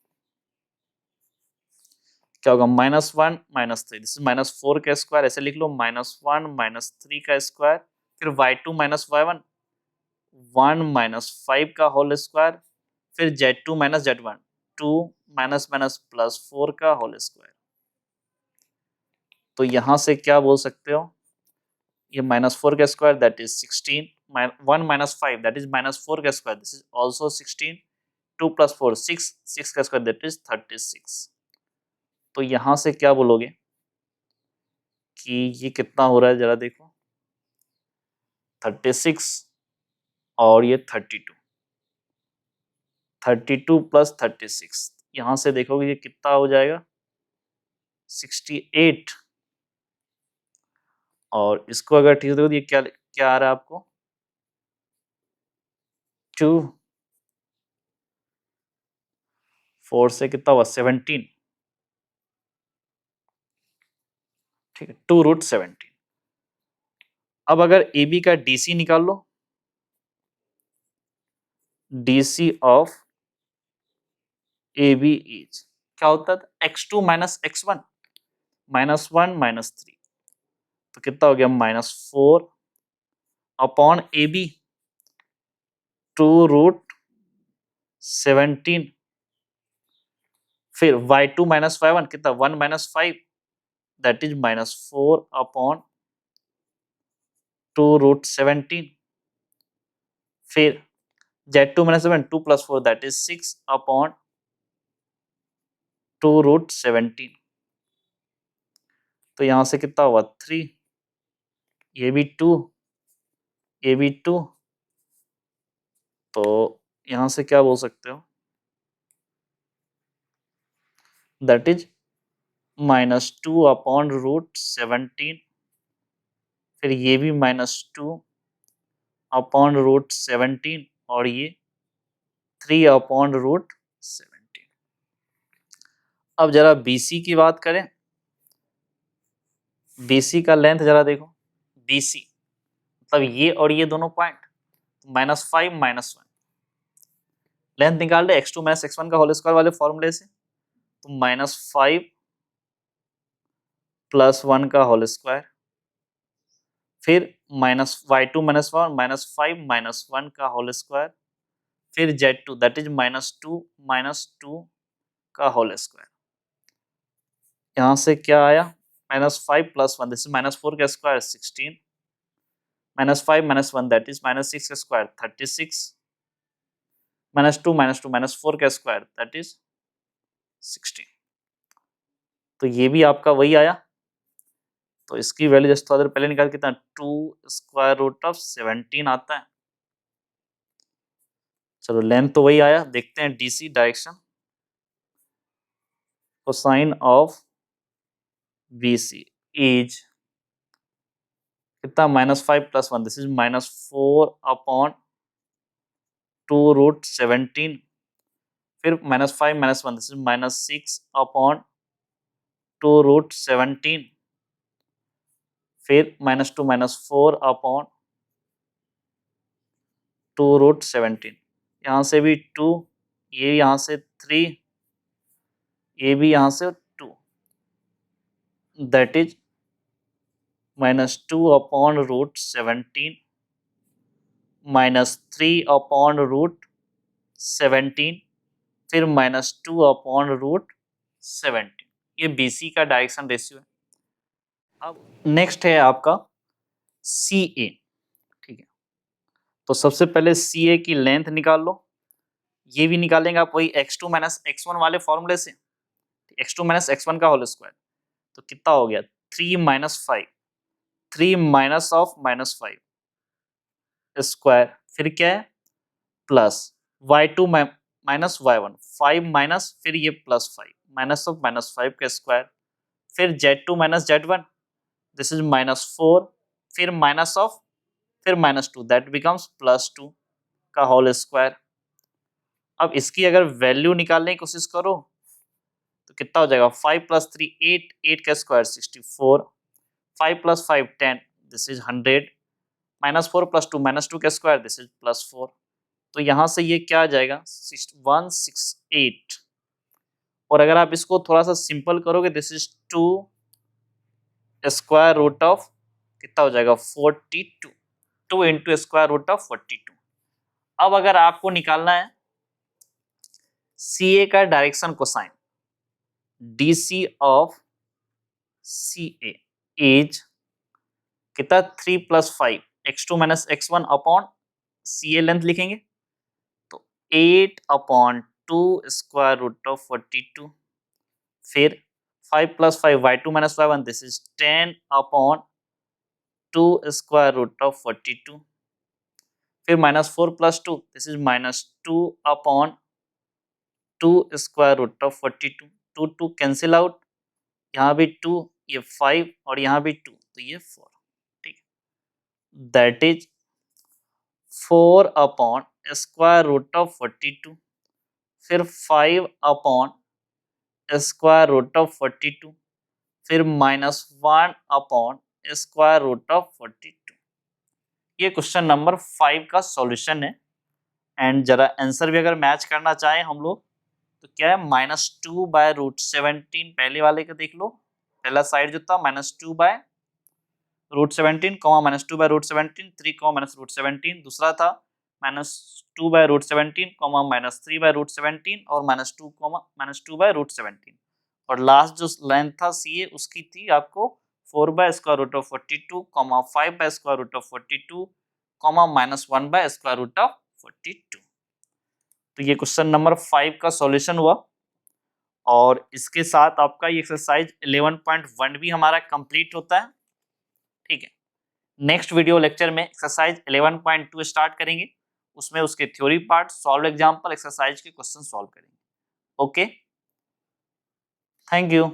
क्या होगा, -1 -3, दिस इज -4 का स्क्वायर, ऐसे लिख लो, -1 -3 का स्क्वायर, फिर y2 -y1 1 -5 का होल स्क्वायर, फिर z2 -z1 2 +4 का होल स्क्वायर। तो यहां से क्या बोल सकते हो, ये -4 का square that is 16, 1 -5 that is -4 का स्क्वायर, दिस इज आल्सो 16, 2 + 4 6, 6 का स्क्वायर दैट इज 36। तो यहां से क्या बोलोगे कि ये कितना हो रहा है, जरा देखो, 36 और ये 32, 32 + 36, यहां से देखोगे ये कितना हो जाएगा, 68। और इसको अगर ठीक से देखो तो ये क्या क्या आ रहा है आपको, 2 4 से कितना हुआ, 17, ठीक है, 2√17। अब अगर ए बी का डीसी निकाल लो, DC of A B is क्या होता था, x2 - x1 -1 -3, तो कितना हो गया, -4 अपॉन ए बी 2√17, फिर y2 - y1 कितना, 1 -5 दैट इज -4 अपॉन 2√17, फिर z2 - 7 2 + 4 दैट इज 6 अपॉन 2√17। तो यहां से कितना हुआ, 3, ये भी 2, ये भी 2, तो यहां से क्या बोल सकते हो, दैट इज -2 अपॉन √17, फिर ये भी -2 अपॉन √17, और ये 3 अपॉन √17। अब जरा BC की बात करें, BC का लेंथ जरा देखो, BC मतलब ये और ये दोनों पॉइंट, -5 -1, लेंथ निकाल रहे x2 - x1 का होल स्क्वायर वाले फॉर्मूले से, तो -5 + 1 का होल स्क्वायर, फिर -y2 - 1 -5 -1 का होल स्क्वायर, फिर z2 दैट इज -2 -2 का होल स्क्वायर। यहाँ से क्या आया, -5 + 1 दिस इज -4 का स्क्वायर 16, -5 - 1 दैट इज -6 का स्क्वायर 36, -2 -2 -4 का स्क्वायर दैट इज 16। तो ये भी आपका वही आया। तो इसकी वैल्यू जस्ट थोड़ा देर पहले निकाल, कितना, 2√17 आता है। चलो लेंथ तो वही आया, देखते हैं DC direction, cosine of BC is कितना, -5 + 1 दिस इज -4 अपॉन 2√17, फिर -5 - 1 दिस इज -6 अपॉन 2√17, फिर -2 -4 अपॉन 2√17, यहाँ से भी 2, ये यहाँ से 3, ये भी यहाँ से 2, दैट इज -2 अपॉन √17 -3 अपॉन √17, फिर -2 अपॉन √17। ये BC का डायरेक्शन रेशियो है। अब नेक्स्ट है आपका CA, ठीक है। तो सबसे पहले CA की लेंथ निकाल लो, ये भी निकालेंगे आप वही x2 - x1 वाले फॉर्मूले से, x2 - x1 का होल स्क्वायर, तो कितना हो गया, 3 - 5, 3 माइनस ऑफ -5 स्क्वायर, फिर क्या है, प्लस y2 - y1 5 माइनस, फिर ये +5 -5 का स्क्वायर, फिर Z2 minus Z1, this is -4, फिर -2, दैट बिकम्स +2 का होल स्क्वायर। अब इसकी अगर वैल्यू निकालने की कोशिश करो तो कितना हो जाएगा, 5 + 3 8, 8 का स्क्वायर 64, 5 + 5 10, दिस इज 100, -4 + 2 -2 का स्क्वायर, दिस इज +4। तो यहाँ से ये क्या आ जाएगा, 168। और अगर आप इसको थोड़ा सा सिंपल करोगे, this is 2 square root of कितना हो जाएगा, 42, 2 इंटू स्क्वायर रूट ऑफ 42। अब अगर आपको निकालना है CA का direction cosine, DC of CA is कितना, 3 + 5 x2 - x1 upon CA length लिखेंगे, तो 8/2 स्क्वायर रूट ऑफ 42, फिर 5 + 5 y2 - y1, this is 10/2 square root of 42, फिर -4 + 2, this is -2/2 square root of 42, 2 2 cancel out, यहाँ भी 2, ये 5 और यहाँ भी 2, तो ये 4, ठीक है, that is 4 upon square root of 42, फिर 5 अपॉन स्क्वायर रूट ऑफ 42, फिर -1 अपॉन स्क्वायर रूट ऑफ 42। ये क्वेश्चन नंबर 5 का सॉल्यूशन है। एंड जरा आंसर भी अगर मैच करना चाहें हम लोग तो क्या है, -2/√17, पहले वाले का देख लो, पहला साइड जो था -2/√17, -2/√17, 3, -√17, दूसरा था -2/√17, -3/√17 और -2/√17, और लास्ट जो लेंथ था CA उसकी थी आपको 4/√42, 5/√42, -1/√42। तो ये क्वेश्चन नंबर 5 का सॉल्यूशन हुआ, और इसके साथ आपका ये एक्सरसाइज 11.1 भी हमारा कंप्लीट होता है, ठीक है। नेक्स्ट वीडियो लेक्चर में एक्सरसाइज 11.2 स्टार्ट करेंगे, उसमें उसके theory part, solve example, exercise के क्वेश्चन सॉल्व करेंगे। Okay, thank you.